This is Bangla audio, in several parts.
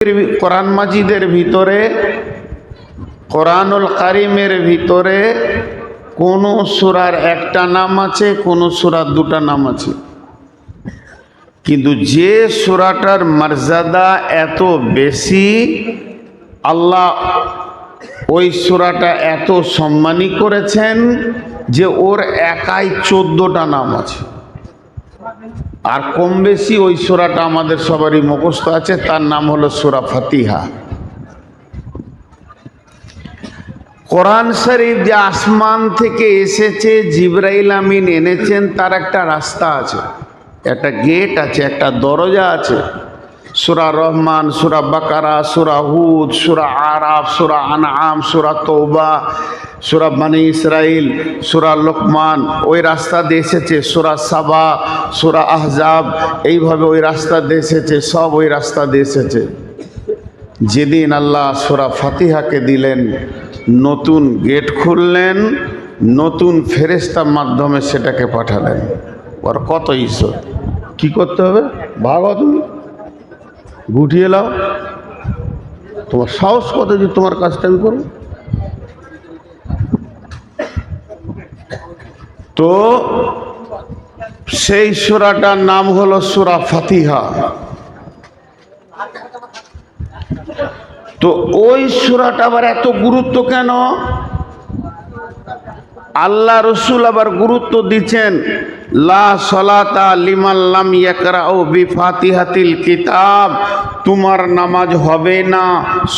কোরআন মাজিদের ভিতরে, কোরআনুল কারিমের ভিতরে কোন সূরার একটা নাম আছে, কোন সূরার দুটা নাম আছে, কিন্তু যে সূরাটার মর্যাদা এত বেশি, আল্লাহ ওই সূরাটা এত সম্মানী করেছেন যে ওর একাই 14টা নাম আছে। আর কম বেশি ওই সূরাটা আমাদের সবারই মুখস্থ আছে, তার নাম হলো সূরা ফাতিহা। কোরআন শরীফ যে আসমান থেকে এসেছে, জিবরাইল আমিন এনেছেন, তার একটা রাস্তা আছে, একটা গেট আছে, একটা দরজা আছে। সূরা রহমান, সূরা বাকারা, সূরা হুদ, সূরা আরাফ, সূরা আনআম, সূরা তওবা, সূরা বনী ইসরাইল, সূরা লোকমান ওই রাস্তা দিয়ে এসেছে, সূরা সাবা, সূরা আহজাব, এইভাবে ওই রাস্তা দিয়ে এসেছে, সব ওই রাস্তা দিয়ে এসেছে। যেদিন আল্লাহ সূরা ফাতিহাকে দিলেন, নতুন গেট খুললেন, নতুন ফেরেশতার মাধ্যমে সেটাকে পাঠালেন। ওর কত ইজ্জত! কি করতে হবে? ভাগো, তুমি গুটিয়ে লাও। তোমার সাহস কত যে তোমার কাজটা আমি করবো? তো সেই সূরাটার নাম হলো সূরা ফাতিহা। তো ওই সূরাটা আবার এত গুরুত্ব কেন? আল্লাহ রসুল আবার গুরুত্ব দিচ্ছেন, লা সলাতা লিমান লাম ইয়াকরাউ বিফাতিহাতিল কিতাব। তোমার নামাজ হবে না,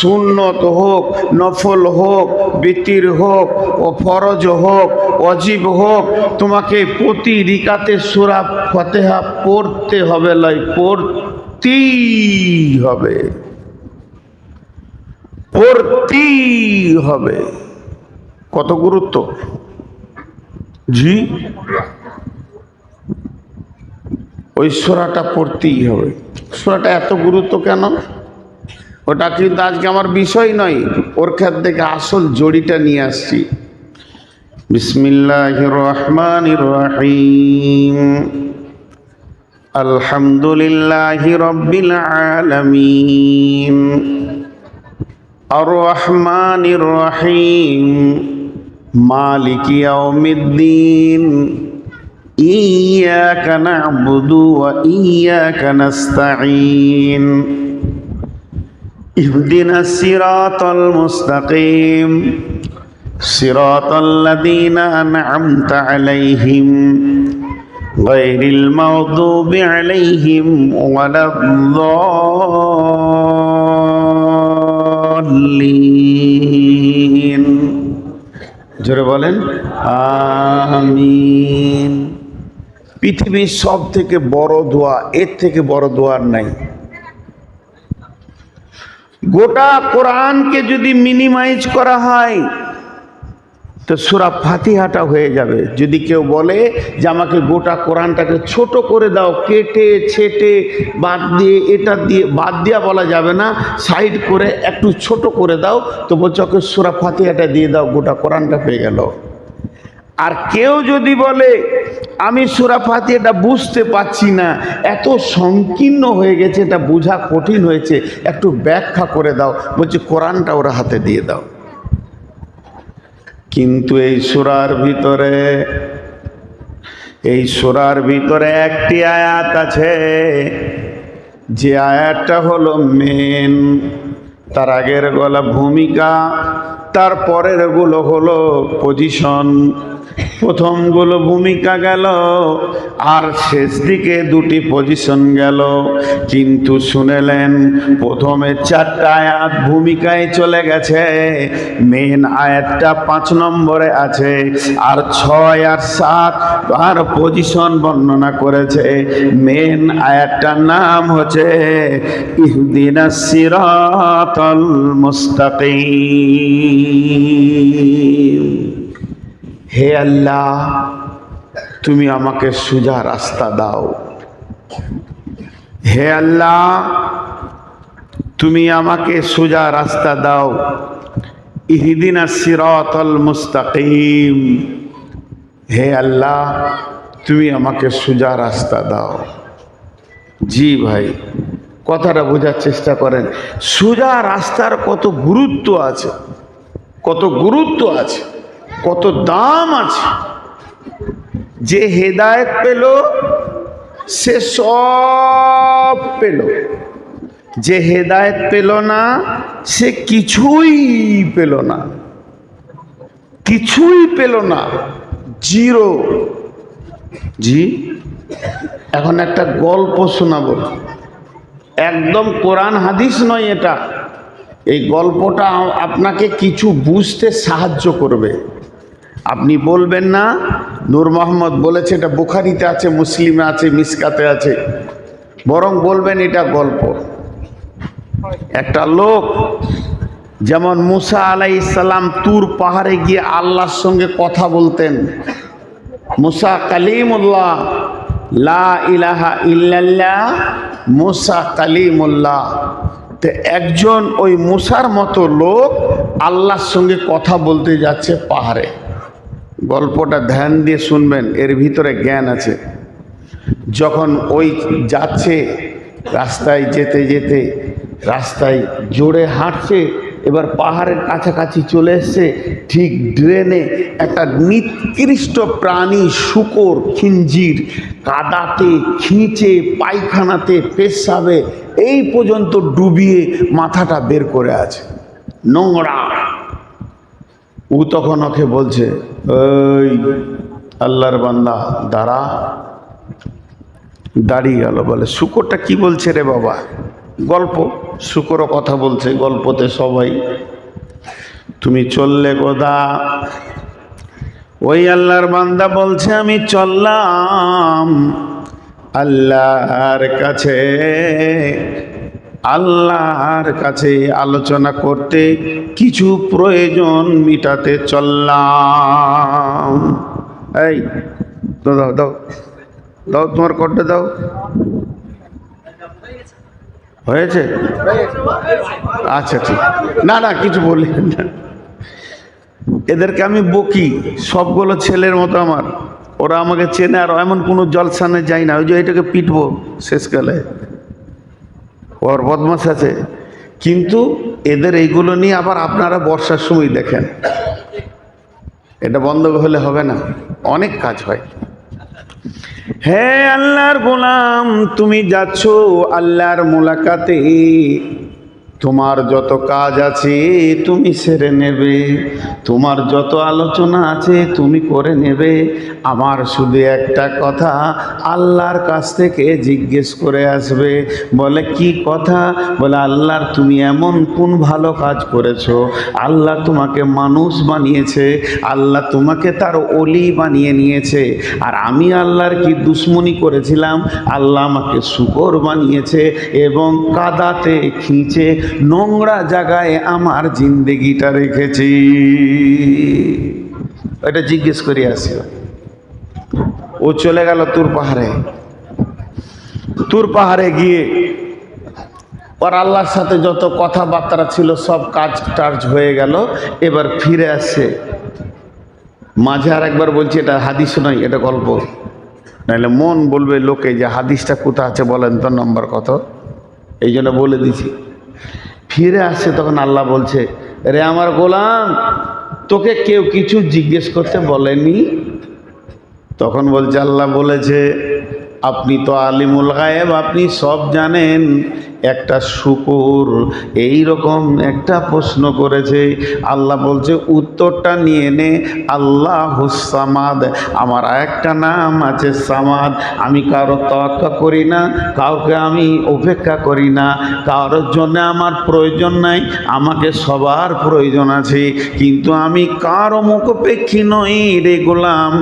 সুন্নত হোক, নফল হোক, বিতির হোক, ও ফরজ হোক, ওয়াজিব হোক, তোমাকে প্রতি রিকাতে সূরা ফাতিহা পড়তে হবে, পড়তেই হবে, পড়তেই হবে। কত গুরুত্ব! জি, ওই সূরাটা পড়তেই হবে। সূরাটা এত গুরুত্ব কেন? ওটা কিন্তু আজকে আমার বিষয় নয়, ওর ক্ষেত্র থেকে আসল জড়িটা নিয়ে আসছি। বিসমিল্লাহির রহমানির রহিম। আলহামদুলিল্লাহি রাব্বিল আলামিন, আর রহমানির রহিম, মালিকি ইয়াউমিদ্দিন, ইয়্যাকা না'বুদু ওয়া ইয়্যাকা নাস্তাঈন, ইহদিনাস সিরাতাল মুস্তাকিম, সিরাতাল্লাযীনা আন'আমতা আলাইহিম, গায়রিল মাগদুবি আলাইহিম ওয়ালাদ-দাল্লিন। জোরে বলেন আমিন। পৃথিবীর সব থেকে বড় দোয়া, এর থেকে বড় দোয়া নাই। গোটা কোরআনকে যদি মিনিমাইজ করা হয় তো সূরা ফাতিহাটা হয়ে যাবে। যদি কেউ বলে যে আমাকে গোটা কোরআনটাকে ছোট করে দাও, কেটে ছেটে বাদ দিয়ে, এটা দিয়ে বাদ দিয়া বলা যাবে না, সাইড করে একটু ছোট করে দাও, তো বলছে ওকে সূরা ফাতিহাটা দিয়ে দাও, গোটা কোরআনটা পেয়ে গেল। আর কেউ যদি বলে আমি সূরা ফাতিহাটা বুঝতে পারছি না, এত সংকীর্ণ হয়ে গেছে, এটা বোঝা কঠিন হয়েছে, একটু ব্যাখ্যা করে দাও, বলছে কোরআনটা ওরা হাতে দিয়ে দাও। কিন্তু এই সূরার ভিতরে একটি আয়াত আছে, যে আয়াতটা হলো মেন। তার আগের গুলো ভূমিকা, তার পরের গুলো হলো পজিশন। প্রথমগুলো ভূমিকা গেল, আর শেষ দিকে দুটি পজিশন গেল। কিন্তু শুনেলেন, প্রথমে 4টা আয়াত ভূমিকায় চলে গেছে, মেন আয়াতটা 5 নম্বরে আছে, আর 6 আর 7 আর পজিশন বর্ণনা করেছে। মেন আয়াতটার নাম হচ্ছে ইহদিনাস সিরাতাল মুস্তাকিম। হে আল্লাহ, তুমি আমাকে সোজা রাস্তা দাও। হে আল্লাহ, তুমি আমাকে সোজা রাস্তা দাও। ইহদিনাস সিরাতাল মুস্তাকিম। হে আল্লাহ, তুমি আমাকে সোজা রাস্তা দাও। জি ভাই, কথাটা বোঝার চেষ্টা করেন। সোজা রাস্তার কত গুরুত্ব আছে, কত গুরুত্ব আছে, কত দাম আছে। যে হেদায়েত পেল সে সব পেল, যে হেদায়েত পেল না সে কিছুই পেল না, কিছুই পেল না, জিরো। জি, এখন একটা গল্প শোনাবো, একদম কোরআন হাদিস নয় এটা। এই গল্পটা আপনাকে কিছু বুঝতে সাহায্য করবে। আপনি বলবেন না নূর মোহাম্মদ বলেছে এটা বুখারীতে আছে, মুসলিমে আছে, মিসকাতে আছে, বরং বলবেন এটা গল্প। একটা লোক যেমন মুসা আলাইহিস সালাম তুর পাহাড়ে গিয়ে আল্লাহর সঙ্গে কথা বলতেন, মুসা কালিমুল্লাহ, লা ইলাহা ইল্লাল্লাহ, মুসা কালিমুল্লাহ। তো একজন ওই মুসার মতো লোক আল্লাহর সঙ্গে কথা বলতে যাচ্ছে পাহাড়ে। গল্পটা ধ্যান দিয়ে শুনবেন, এর ভিতরে জ্ঞান আছে। যখন ওই যাচ্ছে, রাস্তায় যেতে যেতে রাস্তায় জোরে হাঁটছে, এবার পাহাড়ের কাছাকাছি চলে এসছে, ঠিক ড্রেনে একটা নিকৃষ্ট প্রাণী শূকর খিঞ্জির কাদাতে খিঁচে পায়খানাতে পেশাবে এই পর্যন্ত ডুবিয়ে মাথাটা বের করে আছে, নোংরা। ও তখন ওকে বলছে, ওই আল্লাহর বান্দা দাঁড়া। দাঁড়িয়ে গেল, বলে শূকরটা কি বলছে রে বাবা? গল্প, শূকরও কথা বলছে গল্পতে সবাই। তুমি চললে কোথা? ওই আল্লাহর বান্দা বলছে আমি চললাম আল্লাহর কাছে, আল্লাহর কাছে আলোচনা করতে, কিছু প্রয়োজন মিটাতে চললাম। এই দাও দাও দাও, তোমার কোডটা দাও। হয়েছে? আচ্ছা ঠিক, না না কিছু বললেন না। এদেরকে আমি বকি, সবগুলো ছেলের মতো আমার, ওরা আমাকে চেনে। আর এমন কোনো জলসানে যাই না, ওই যে এটাকে পিটবো শেষকালে, ওর বদমাশ আছে। কিন্তু এদের এইগুলো নিয়ে আবার আপনারা বর্ষার সময় দেখেন, এটা বন্ধ হলে হবে না, অনেক কাজ হয়। হে আল্লাহর গোলাম, তুমি যাচ্ছ আল্লাহর মোলাকাতে, তোমার যত কাজ আছে তুমি সেরে নেবে, তোমার যত আলোচনা আছে তুমি করে নেবে। আমার শুধু একটা কথা আল্লাহর কাছ থেকে জিজ্ঞেস করে আসবে। বলে কি কথা? বলে আল্লাহর তুমি এমন কোন ভালো কাজ করেছো? আল্লাহ তোমাকে মানুষ বানিয়েছে, আল্লাহ তোমাকে তার ওলি বানিয়ে নিয়েছে, আর আমি আল্লাহর কি দুশ্মনী করেছিলাম? আল্লাহ আমাকে শূকর বানিয়েছে এবং কাদাতে খিঁচে নোংরা জায়গায় আমার জিন্দেগিটা রেখেছি। এটা জিজ্ঞেস করে আসি। ও চলে গেল তুর পাহাড়ে। তুর পাহাড়ে গিয়ে ওর আল্লাহর সাথে যত কথাবার্তা ছিল সব কাজ টাজ হয়ে গেল। এবার ফিরে আসছে, মাঝে আর একবার বলছি এটা হাদিস নয়, এটা গল্প। নাহলে মন বলবে লোকে যে হাদিসটা কোথা আছে বলেন তো, নম্বর কত, এই জন্য বলে দিছি। ফিরে আসছে, তখন আল্লাহ বলছে, রে আমার গোলাম, তোকে কেউ কিছু জিজ্ঞেস করতে বলেনি? তখন বলছে, আল্লাহ বলেছে আপনি তো আলিমুল গায়েব, আপনি সব জানেন। একটা শূকর এই রকম একটা প্রশ্ন করেছে, আল্লাহ বলছে উত্তরটা নিয়ে নে। আল্লাহুস সামাদ, আমার একটা নাম আছে সামাদ। আমি কারো তোয়াক্কা করি না, কাউকে আমি উপেক্ষা করি না, কারোর জন্য আমার প্রয়োজন নাই, আমাকে সবার প্রয়োজন আছে। কিন্তু আমি কারো মুখোপেক্ষী নই রে গোলাম।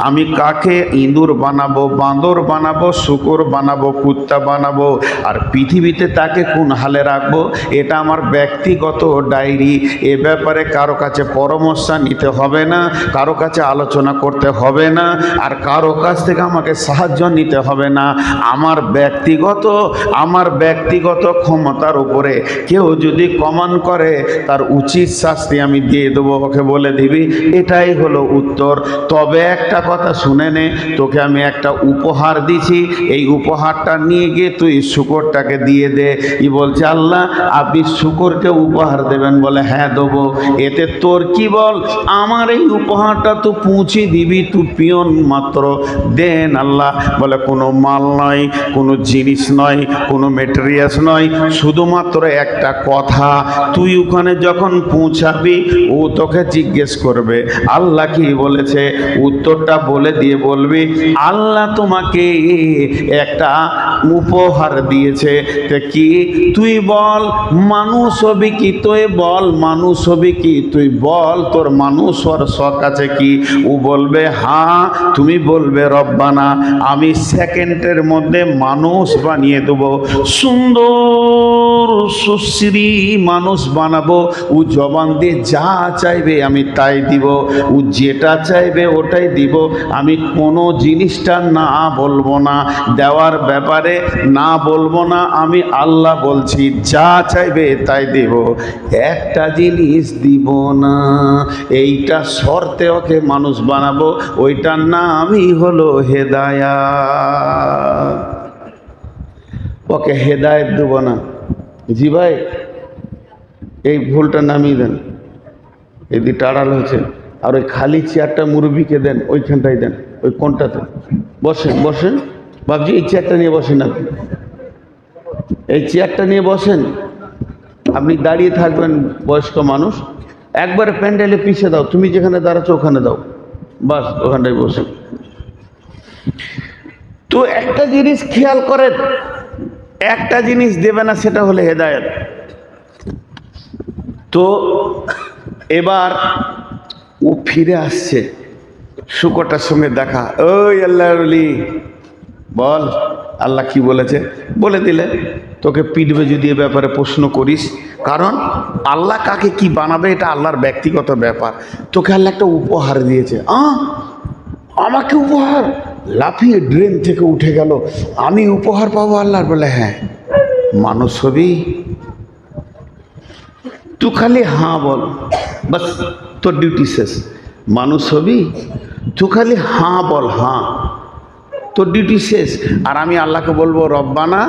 আমি কাকে ইঁদুর বানাবো, বাঁদর বানাবো, শূকর বানাবো, কুত্তা বানাবো, আর পৃথিবীতে তাকে কোন হালে রাখবো, এটা আমার ব্যক্তিগত ডায়েরি। এ ব্যাপারে কারো কাছে পরামর্শ নিতে হবে না, কারো কাছে আলোচনা করতে হবে না, আর কারো কাছ থেকে আমাকে সাহায্য নিতে হবে না। আমার ব্যক্তিগত ক্ষমতার উপরে কেউ যদি কমান্ড করে তার উচিত শাস্তি আমি দিয়ে দেবো, ওকে বলে দিবি। এটাই হলো উত্তর। তবে একটা কথা শুনে নে, তোকে আমি একটা উপহার দিছি, এই উপহারটা নিয়ে গিয়ে তুই শূকরটাকে দিয়ে দে। দিয়েছে। ই বলছে আল্লাহ আপনি শুকরকে উপহার দেবেন, বলে হ্যাঁ দেবো। এতে তোর কি বল, আমার এই উপহারটা তো পৌঁছে দিবি তুই পিয়ন মাত্র, দেন আল্লাহ। বলে কোনো মাল নয়, কোনো জিনিস নয়, কোনো মেটেরিয়ালস নয়, শুধুমাত্র একটা কথা, তুই ওখানে যখন পৌঁছাবি ও তোকে জিজ্ঞেস করবে আল্লাহ কি বলেছে, উত্তরটা বলে দিয়ে বলবি আল্লাহ তোমাকে একটা উপহার দিয়েছে। তে কি তুই বল মানুষ হবি কি, তুই বল মানুষ হবি কি, তুই বল তোর মানুষ হওয়ার শখ আছে কি। ও বলবে হ্যাঁ। তুমি বলবে রব্বানা আমি সেকেন্ডের মধ্যে মানুষ বানিয়ে দেবো, সুন্দর সুশ্রী মানুষ বানাবো। ও জবান দিয়ে যা চাইবে আমি তাই দিব, ও যেটা চাইবে ওটাই দিব। আমি কোনো জিনিসটা না বলবো না, দেওয়ার ব্যাপারে না বলবো না, আমি আল্লাহ বলছি যা চাইবে তাই দেব, একটা জিনিস দিব না। এইটা শর্তে ওকে মানুষ বানাবো, ওইটার নামই হলো হেদায়াত। ওকে হেদায়েত দেব না। জি ভাই এই ভুলটা নামিয়ে দেন, এদিকটা আড়াল হয়েছে। আর ওই খালি চেয়ারটা মুরব্বীকে দেন, ওইখানটাই দেন, ওই কোনটাতে বসেন। বসেন বাবজি, এই চেয়ারটা নিয়ে বসেন, আপনি এই চেয়ারটা নিয়ে বসেন। আপনি দাঁড়িয়ে থাকবেন বয়স্ক মানুষ, একবারে প্যান্ডেলে পিছিয়ে দাও, তুমি যেখানে দাঁড়াচ্ছ ওখানে দাও, বাস ওখানটায় বসেন। তো একটা জিনিস খেয়াল করেন, একটা জিনিস দেবে না সেটা হলো হেদায়েত। তো এবার ও ফিরে আসছে, শুকরটার সঙ্গে দেখা, ওই আল্লাহর ওলি বল আল্লাহ কি বলেছে, বলে দিলে তোকে পিটবে যদি এ ব্যাপারে প্রশ্ন করিস। কারণ আল্লাহ কাকে কি বানাবে এটা আল্লাহর ব্যক্তিগত ব্যাপার। তোকে আল্লাহ একটা উপহার দিয়েছে, আমাকে উপহার, লাফিয়ে ড্রেন থেকে উঠে গেল, আমি উপহার পাবো আল্লাহর। বলে হ্যাঁ মানুষ হবি, তুই খালি হ্যাঁ বল, বাস তোর ডিউটি শেষ। মানুষ হবি, তুই খালি হ্যাঁ বল, হ্যাঁ তোর ডিউটি শেষ। আর আমি আল্লাহকে বলবো রব্বানা,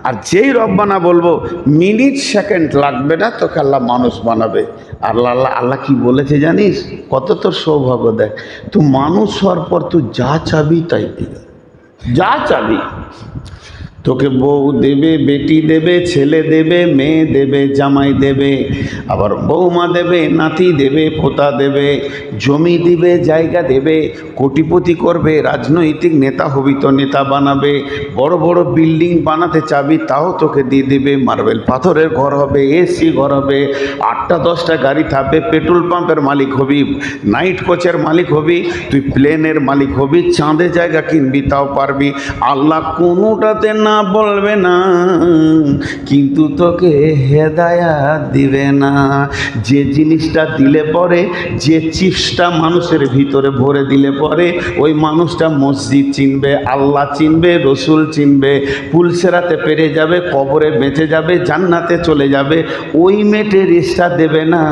আর যেই রব্বানা বলবো মিনিট সেকেন্ড লাগবে না, তোকে আল্লাহ মানুষ বানাবে। আল্লাহ আল্লাহ আল্লাহ কি বলেছে জানিস, কত তোর সৌভাগ্য। দেখ তুই মানুষ হওয়ার পর তুই যা চাবি তাই দিবে, যা চাবি। তোকে বউ দেবে, বেটি দেবে, ছেলে দেবে, মেয়ে দেবে, জামাই দেবে, আবার বৌমা দেবে, নাতি দেবে, পোতা দেবে, জমি দিবে, জায়গা দেবে, কোটিপতি করবে, রাজনৈতিক নেতা হবি তো নেতা বানাবে, বড় বড় বিল্ডিং বানাতে চাবি তাও তোকে দিয়ে দেবে, মার্বেল পাথরের ঘর হবে, এসি ঘর হবে, 8টা 10টা গাড়ি থাকবে, পেট্রোল পাম্পের মালিক হবি, নাইট কোচের মালিক হবি, তুই প্লেনের মালিক হবি, চাঁদে জায়গা কিনবি তাও পারবি। আল্লাহ কোনোটাতে না বলবে না, কিন্তু তোকে হেদায়াত দিবে না। যে জিনিসটা দিলে পরে, যে চিপসটা মানুষের ভিতরে ভরে দিলে পরে, ওই মানুষটা মসজিদ চিনবে, আল্লাহ চিনবে, রসুল চিনবে, পুলসেরাতে পেরে যাবে, কবরে বেঁচে যাবে, জান্নাতে চলে যাবে, ওই মেটে রেস্টা দেবে না।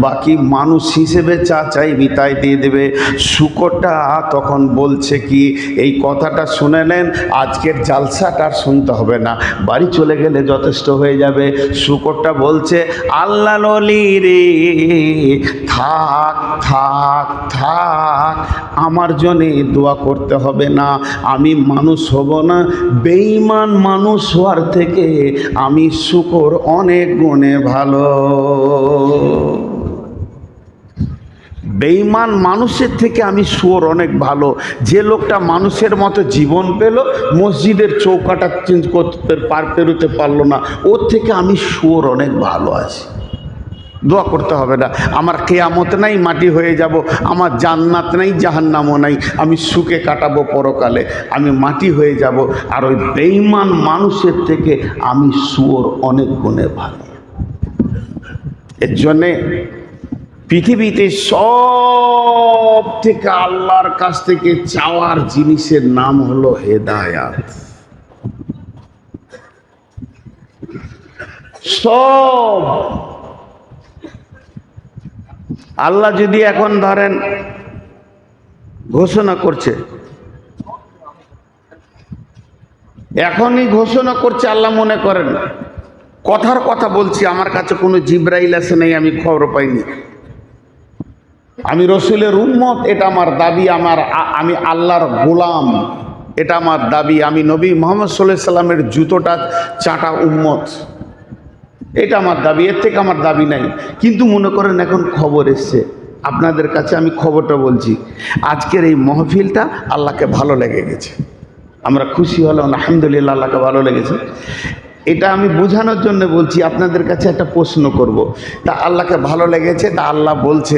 বাকি মানুষ হিসেবে চা চাইবি তাই দিয়ে দেবে। শুকরটা তখন বলছে কি, এই কথাটা শুনে নেন, আজকের জালসাটা আর শুনতে হবে না, বাড়ি চলে গেলে যথেষ্ট হয়ে যাবে। শুকরটা বলছে আল্লাহ নলি রে, থাক থাক থাক, আমার জন্যে দোয়া করতে হবে না, আমি মানুষ হব না। বেঈমান মানুষ হওয়ার থেকে আমি শুকর অনেক গুণে ভালো। বেঈমান মানুষের থেকে আমি শুয়োর অনেক ভালো। যে লোকটা মানুষের মতো জীবন পেল, মসজিদের চৌকাটা চেঞ্জ করতে পার পেরোতে পারলো না, ওর থেকে আমি শুয়োর অনেক ভালো আছি। দোয়া করতে হবে না, আমার কিয়ামত নাই, মাটি হয়ে যাব, আমার জান্নাত নাই, জাহান্নামও নাই, আমি সুখে কাটাবো পরকালে, আমি মাটি হয়ে যাব। আর ওই বেঈমান মানুষের থেকে আমি শুয়োর অনেক গুণে ভালো। এর জন্যে পৃথিবীতে সব থেকে আল্লাহর কাছ থেকে চাওয়ার জিনিসের নাম হলো হেদায়াত। সব আল্লাহ যদি এখন ধরেন ঘোষণা করছে, এখনই ঘোষণা করছে, আল্লাহ মনে করেন কথার কথা বলছি, আমার কাছে কোনো জিবরাইল আসে নাই, আমি খবর পাইনি। আমি রসুলের উম্মত, এটা আমার দাবি। আমি আল্লাহর গোলাম, এটা আমার দাবি। আমি নবী মুহাম্মদ সাল্লাল্লাহু আলাইহি সাল্লামের জুতোটা চাটা উম্মত, এটা আমার দাবি। এর থেকে আমার দাবি নাই। কিন্তু মনে করেন এখন খবর এসছে আপনাদের কাছে, আমি খবরটা বলছি। আজকের এই মাহফিলটা আল্লাহকে ভালো লেগে গেছে, আমরা খুশি হলাম, আলহামদুলিল্লাহ, আল্লাহকে ভালো লেগেছে। এটা আমি বোঝানোর জন্য বলছি। আপনাদের কাছে একটা প্রশ্ন করব, তা আল্লাহকে ভালো লেগেছে, তা আল্লাহ বলছে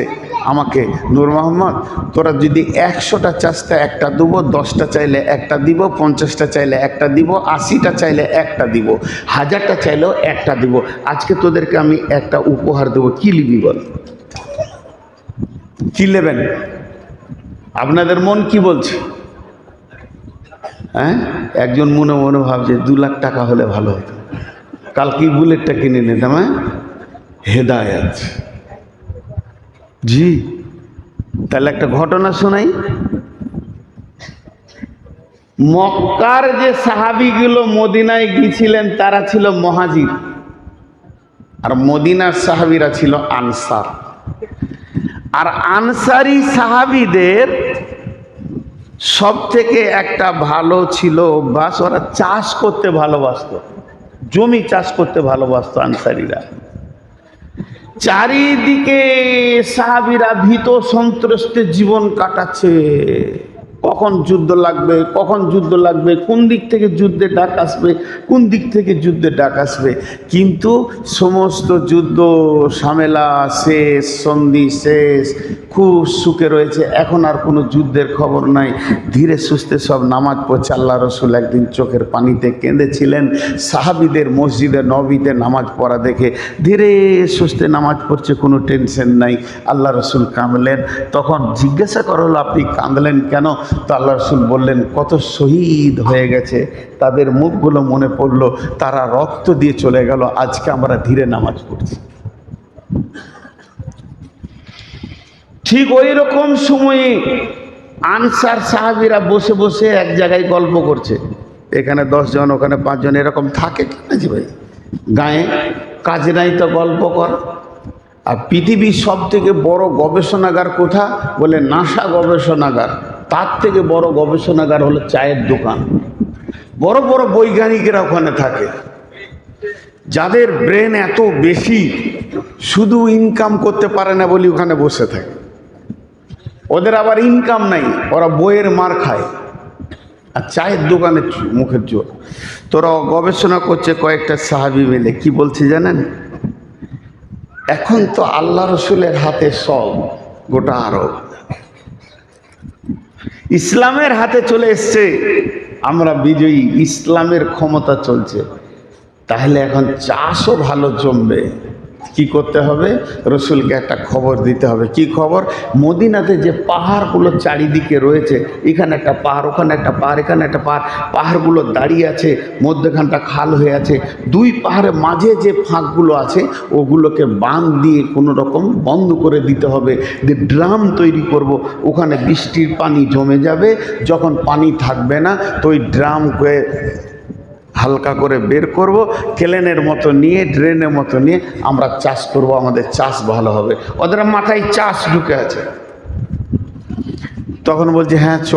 আমাকে, নূর মোহাম্মদ, তোরা যদি 100টা চাস তা একটা দেবো, 10টা চাইলে একটা দিব, 50টা চাইলে একটা দিব, 80টা চাইলে একটা দিব, 1000টা চাইলেও একটা দিব। আজকে তোদেরকে আমি একটা উপহার দেবো, কি নিবি বল? কি নেবেন? আপনাদের মন কি বলছে? হ্যাঁ, একজন মনে মনে ভাবছে 2 লাখ টাকা হলে ভালো হতো, কালকে বুলেটটা কিনে নিতাম। হ্যাঁ, হেদায়েত। জি, তাহলে একটা ঘটনা শোনাই। মক্কার যে সাহাবীগুলো মদিনায় গিয়েছিলেন তারা ছিল মুহাজির, আর মদিনার সাহাবীরা ছিল আনসার। আর আনসারি সাহাবীদের সব থেকে একটা ভালো ছিল অভ্যাস, ওরা চাষ করতে ভালোবাসত, জমি চাষ করতে ভালোবাসত আনসারীরা। চারিদিকে সাহাবীরা ভীত সন্ত্রস্তে জীবন কাটাচ্ছে, কখন যুদ্ধ লাগবে, কখন যুদ্ধ লাগবে, কোন দিক থেকে যুদ্ধের ডাক আসবে, কোন দিক থেকে যুদ্ধের ডাক আসবে। কিন্তু সমস্ত যুদ্ধ ঝামেলা শেষ, সন্ধি শেষ, খুব সুখে রয়েছে। এখন আর কোনো যুদ্ধের খবর নাই, ধীরে সুস্থে সব নামাজ পড়ছে। আল্লাহ রসুল একদিন চোখের পানিতে কেঁদেছিলেন সাহাবীদের মসজিদে নববীতে নামাজ পড়া দেখে। ধীরে সুস্থে নামাজ পড়ছে, কোনো টেনশন নাই। আল্লাহ রসুল কাঁদলেন। তখন জিজ্ঞাসা করা হলো, আপনি কাঁদলেন কেন? তো আল্লাহ রসুল বললেন, কত শহীদ হয়ে গেছে, তাদের মুখগুলো মনে পড়লো, তারা রক্ত দিয়ে চলে গেল, আজকে আমরা ধীরে নামাজ পড়ছি। ঠিক ওই রকম সময়ে আনসার সাহাবীরা বসে বসে এক জায়গায় গল্প করছে। এখানে 10 জন, ওখানে 5 জন, এরকম থাকে নাকি ভাই? গায়ে কাজ নাই তো গল্প কর। আর পৃথিবীর সব থেকে বড় গবেষণাগার কোথা বলে? নাসা গবেষণাগার। তার থেকে বড় গবেষণাগার হলো চায়ের দোকান। বড় বড় বৈজ্ঞানিকেরা ওখানে থাকে, যাদের ব্রেন এত বেশি, শুধু ইনকাম করতে পারে না বলি ওখানে বসে থাকে। ওদের আবার ইনকাম নাই, ওরা বইয়ের মার খায় আর চায়ের দোকানে মুখের জোর। তোরা গবেষণা করছে কয়েকটা সাহাবী মিলে, কি বলছে জানেন? এখন তো আল্লাহ রসুলের হাতে সব, গোটা আরব ইসলামের হাতে চলে এসছে, আমরা বিজয়ী, ইসলামের ক্ষমতা চলছে। তাহলে এখন চাষও ভালো জমবে। কি করতে হবে? রসুলকে একটা খবর দিতে হবে। কি খবর? মদিনাতে যে পাহাড়গুলো চারিদিকে রয়েছে, এখানে একটা পাহাড়, ওখানে একটা পাহাড়, এখানে একটা পাহাড়, পাহাড়গুলো দাঁড়িয়ে আছে, মধ্যখানটা খাল হয়ে আছে, 2 পাহাড়ের মাঝে যে ফাঁকগুলো আছে ওগুলোকে বাঁধ দিয়ে কোনো রকম বন্ধ করে দিতে হবে। যে ড্রাম তৈরি করব, ওখানে বৃষ্টির পানি জমে যাবে, যখন পানি থাকবে না তো ওই ড্রামকে হালকা করে বের করব, কেলেনের মতো নিয়ে, ড্রেনের মতো নিয়ে আমরা চাষ করব, আমাদের চাষ ভালো হবে। ওদের মাথায় চাষ ঢুকে আছে। তখন বলছে, হ্যাঁ চ,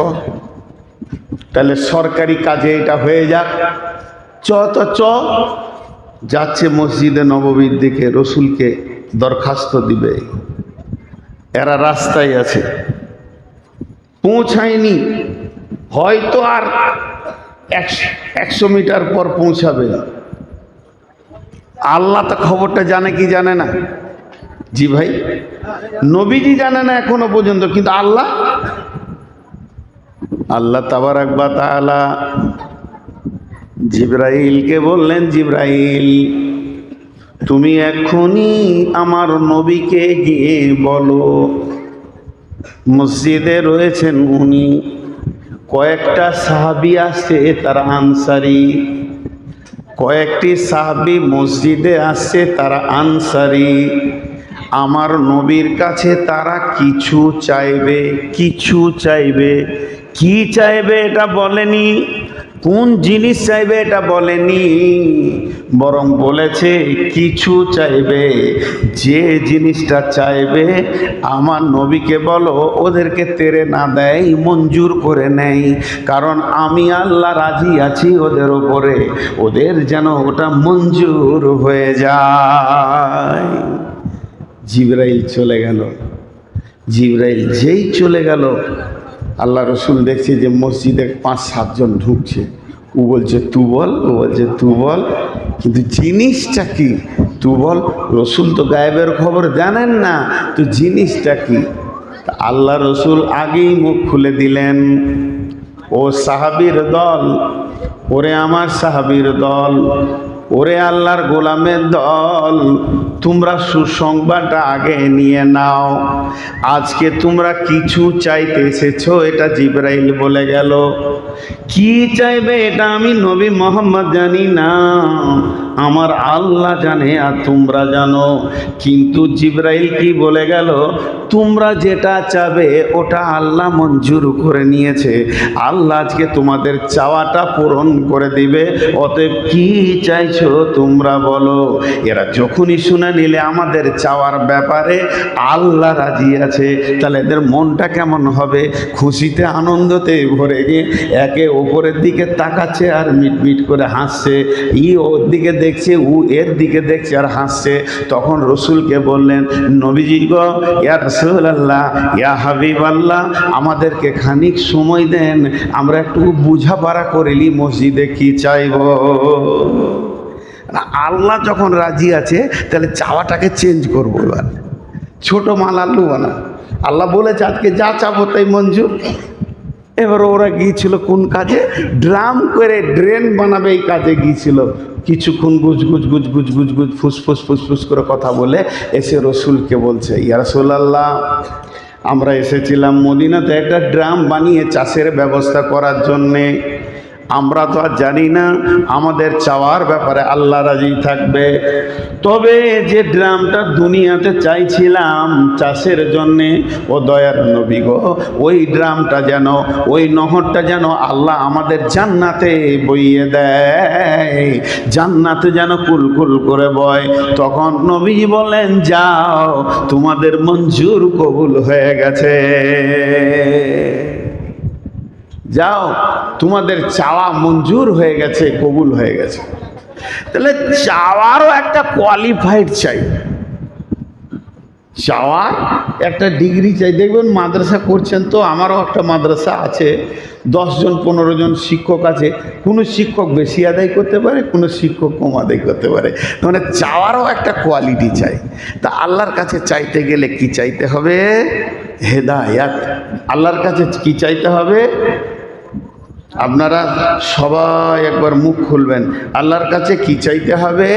তাহলে সরকারি কাজে এটা হয়ে যাক, চ। যাচ্ছে মসজিদে নববীর দিকে, রসুলকে দরখাস্ত দিবে। এরা রাস্তায় আছে, পৌঁছায়নি, হয়তো আর 100 মিটার পর পৌঁছাবে। আল্লাহ তো খবরটা জানে কি জানে না? জি ভাই, নবীজি জানে না এখনো পর্যন্ত, কিন্তু আল্লাহ তাবারাক ওয়া তাআলা জিবরাইলকে বললেন, জিবরাইল তুমি এখনই আমার নবীকে গিয়ে বলো, মসজিদে রয়েছেন উনি, কয়েকটা সাহাবী আসছে তারা আনসারি, কয়েকটি সাহাবী মসজিদে আসছে তারা আনসারি, আমার নবীর কাছে তারা কিছু চাইবে। কি চাইবে এটা বলেনি, কোন জিনিস চাইবে এটা বলেনি, বরং বলেছে কিছু চাইবে। যে জিনিসটা চাইবে আমার নবীকে বলো ওদেরকে তেরে না দেয়, মঞ্জুর করে নেই। কারণ আমি আল্লাহ রাজি আছি ওদের ওপরে, ওদের যেন ওটা মঞ্জুর হয়ে যায়। জিবরাইল চলে গেল। জিবরাইল যেই চলে গেল, আল্লাহ রসুল দেখছে যে মসজিদে 5-7 জন ঢুকছে। ও বলছে তু বল, ও বলছে তু বল, কিন্তু জিনিসটা কি তু বল। রসুল তো গায়েবের খবর জানেন না, তো জিনিসটা কি। আল্লাহ রসুল আগেই মুখ খুলে দিলেন, ও সাহাবীর দল, ওরে আমার সাহাবীর দল, ওরে আল্লাহর গোলামের দল, তোমরা সুসংবাদটা আগে নিয়ে নাও। আজকে তোমরা কিছু চাইতে এসেছো, এটা জিবরাইল বলে গেল। কি চাইবে এটা আমি নবী মোহাম্মদ জানি না, আমার আল্লাহ জানে আর তোমরা জানো। কিন্তু জিবরাইল কি বলে গেল, তোমরা যেটা চাবে ওটা আল্লাহ মঞ্জুর করে নিয়েছে। আল্লাহ আজকে তোমাদের চাওয়াটা পূরণ করে দিবে। অতএব কি চাইছো তোমরা বলো। এরা যখনই শুনে নিলে আমাদের চাওয়ার ব্যাপারে আল্লাহ রাজি আছে, তাহলে এদের মনটা কেমন হবে, খুশিতে আনন্দতে ভরে গিয়ে একে ওপরের দিকে তাকাচ্ছে আর মিটমিট করে হাসছে। ওর দিকে দেখছে, ও এর দিকে দেখছে আর হাসছে। তখন রসুলকে বললেন, নবীজি গো, ইয়া রাসূলুল্লাহ, ইয়া হাবিবাল্লাহ, আমাদেরকে খানিক সময় দেন, আমরা একটু বুঝাপড়া করিলি মসজিদে কি চাইব। আল্লাহ যখন রাজি আছে তাহলে চাওয়াটাকে চেঞ্জ করবো। এবার ছোট মাল আল্লু বানা, আল্লাহ বলেছে আজকে যা চাবো তাই মঞ্জুর। এবার ওরা গিয়েছিল কোন কাজে, ড্রাম করে ড্রেন বানাবে এই কাজে গিয়েছিল। কিছুক্ষণ গুজ গুজ গুজ গুজ গুজ গুজ ফুসফুস ফুসফুস করে কথা বলে এসে রসুলকে বলছে, ইয়া রাসূলুল্লাহ, আমরা এসেছিলাম মদিনাতে একটা ড্রাম বানিয়ে চাষের ব্যবস্থা করার জন্যে। আমরা তো আর জানি না আমাদের চাওয়ার ব্যাপারে আল্লাহ রাজি থাকবে। তবে যে ড্রামটা দুনিয়াতে চাইছিলাম চাষের জন্যে, ও দয়ার নবী গো, ওই ড্রামটা যেন, ওই নহরটা যেন আল্লাহ আমাদের জান্নাতে বইয়ে দেয়, জান্নাতে যেন কুলকুল করে বয়। তখন নবীজি বললেন, যাও, তোমাদের মঞ্জুর কবুল হয়ে গেছে, যাও, তোমাদের চাওয়া মঞ্জুর হয়ে গেছে, কবুল হয়ে গেছে। তাহলে চাওয়ারও একটা কোয়ালিফাইড চাই, চাওয়ার একটা ডিগ্রি চাই। দেখবেন মাদ্রাসা করছেন তো, আমারও একটা মাদ্রাসা আছে, 10 জন 15 জন শিক্ষক আছে। কোনো শিক্ষক বেশি আদায় করতে পারে, কোনো শিক্ষক কম আদায় করতে পারে। মানে চাওয়ারও একটা কোয়ালিটি চাই। তা আল্লাহর কাছে চাইতে গেলে কি চাইতে হবে? হেদায়াত। আল্লাহর কাছে কি চাইতে হবে? আপনারা সবাই একবার মুখ খুলবেন, আল্লাহর কাছে কি চাইতে হবে?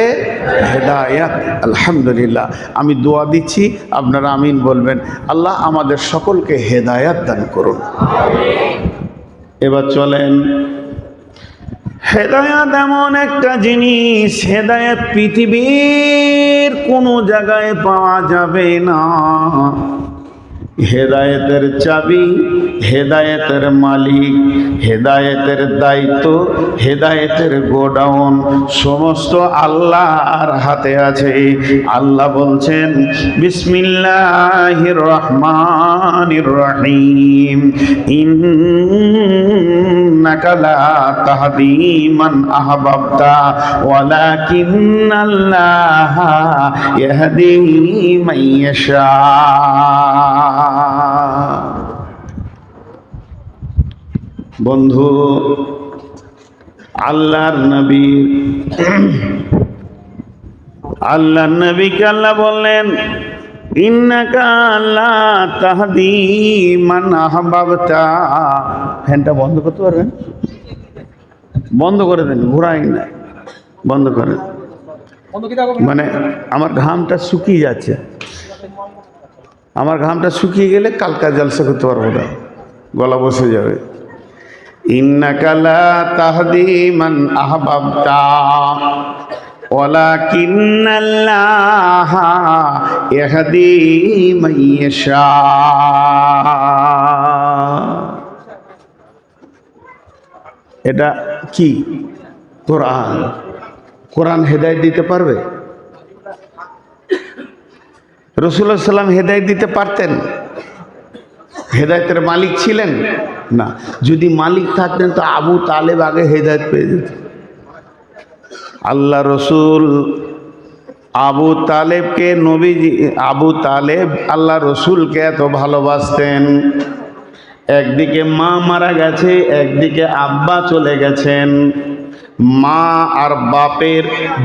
হেদায়াত। আলহামদুলিল্লাহ, আমি দোয়া দিচ্ছি, আপনারা আমিন বলবেন। আল্লাহ আমাদের সকলকে হেদায়াত দান করুন। এবার চলেন, হেদায়াত এমন একটা জিনিস, হেদায়াত পৃথিবীর কোনো জায়গায় পাওয়া যাবে না। হেদায়েতের চাবি, হেদায়েতের মালিক, হেদায়েতের দায়িত্ব, হেদায়েতের গোডাউন সমস্ত আল্লাহর হাতে আছে। আল্লাহ বলছেন, বিসমিল্লাহির রহমানির রহিম, ইন্নাকা লা তাহদি মান আহবাবতা ওয়ালাকিন্নাল্লাহা ইয়াহদি মান ইয়াশা। বন্ধু, আল্লাহর নবীকে আল্লাহ বললেন, ইন্নাকা লা তাহদি মান আহবাবতা। ফ্যানটা বন্ধ করতে পারবেন? বন্ধ করে দেন, ঘোরাই না, বন্ধ করেন। মানে আমার ঘামটা শুকিয়ে যাচ্ছে, আমার ঘামটা শুকিয়ে গেলে কালকা জলসা করতে পারবো না, গলা বসে যাবে। ইন্নাকা লা তাহদি মান আহবাবতা ওয়ালাকিন্নাল্লাহা ইয়াহদি মান ইয়াশা। এটা কি? কোরআন। কোরআন হেদায়েত দিতে পারবে? রাসূলুল্লাহ সাল্লাম হেদায়েত দিতে পারতেন? হেদায়েতের মালিক ছিলেন না। যদি মালিক থাকতেন তো আবু তালেব আগে হেদায়েত পেয়ে যেত। আল্লাহ রসুল আবু তালেবকে নবীজি, আবু তালেব আল্লাহ রসুলকে এত ভালোবাসতেন, একদিকে মা মারা গেছে, একদিকে আব্বা চলে গেছেন। মা আর বাপের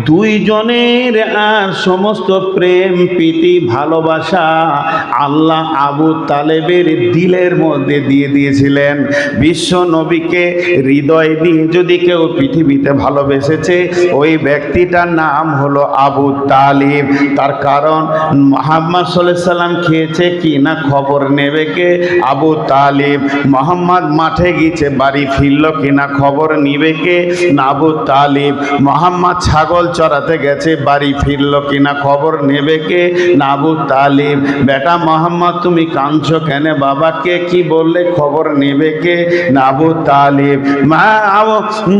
দুইজনের আর সমস্ত প্রেম প্রীতি ভালোবাসা আল্লাহ আবু তালেবের দিলের মধ্যে দিয়ে দিয়েছিলেন। বিশ্ব নবীকে হৃদয় দিয়ে যদি কেউ পৃথিবীতে ভালোবেসেছে ওই ব্যক্তিটার নাম হলো আবু তালিব। তার কারণ মুহাম্মদ সাল্লাল্লাহু আলাইহি সাল্লাম খেয়েছে কি না খবর নেবে কে? আবু তালিব। মুহাম্মদ মাঠে গিয়েছে বাড়ি ফিরল কিনা খবর নিবে কে? না আবু তালিব। মুহাম্মদ ছাগল চড়াতে গেছে বাড়ি ফিরল কিনা খবর নেবে কে? না আবু তালিব। বেটা মুহাম্মদ তুমি কাঁদছো কেন? বাবাকে কি বললে খবর নেবে কে? না আবু তালিব।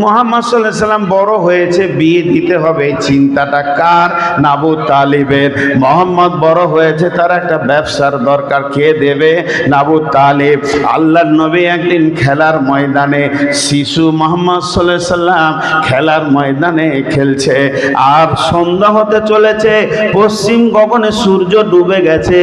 মুহাম্মদ সাল্লাল্লাহু আলাইহি সাল্লাম বড় হয়েছে, বিয়ে দিতে হবে, চিন্তাটা কার? না আবু তালিবের। মুহাম্মদ বড় হয়েছে, তার একটা ব্যবসার দরকার, কে দেবে? না আবু তালিব। আল্লাহর নবী একদিন খেলার ময়দানে, শিশু মুহাম্মদ সাল্লাল্লাহু আলাইহি সাল্লাম খেলার ময়দানে খেলছে, আর সন্ধ্যা হতে চলেছে, পশ্চিম গগনে সূর্য ডুবে গেছে।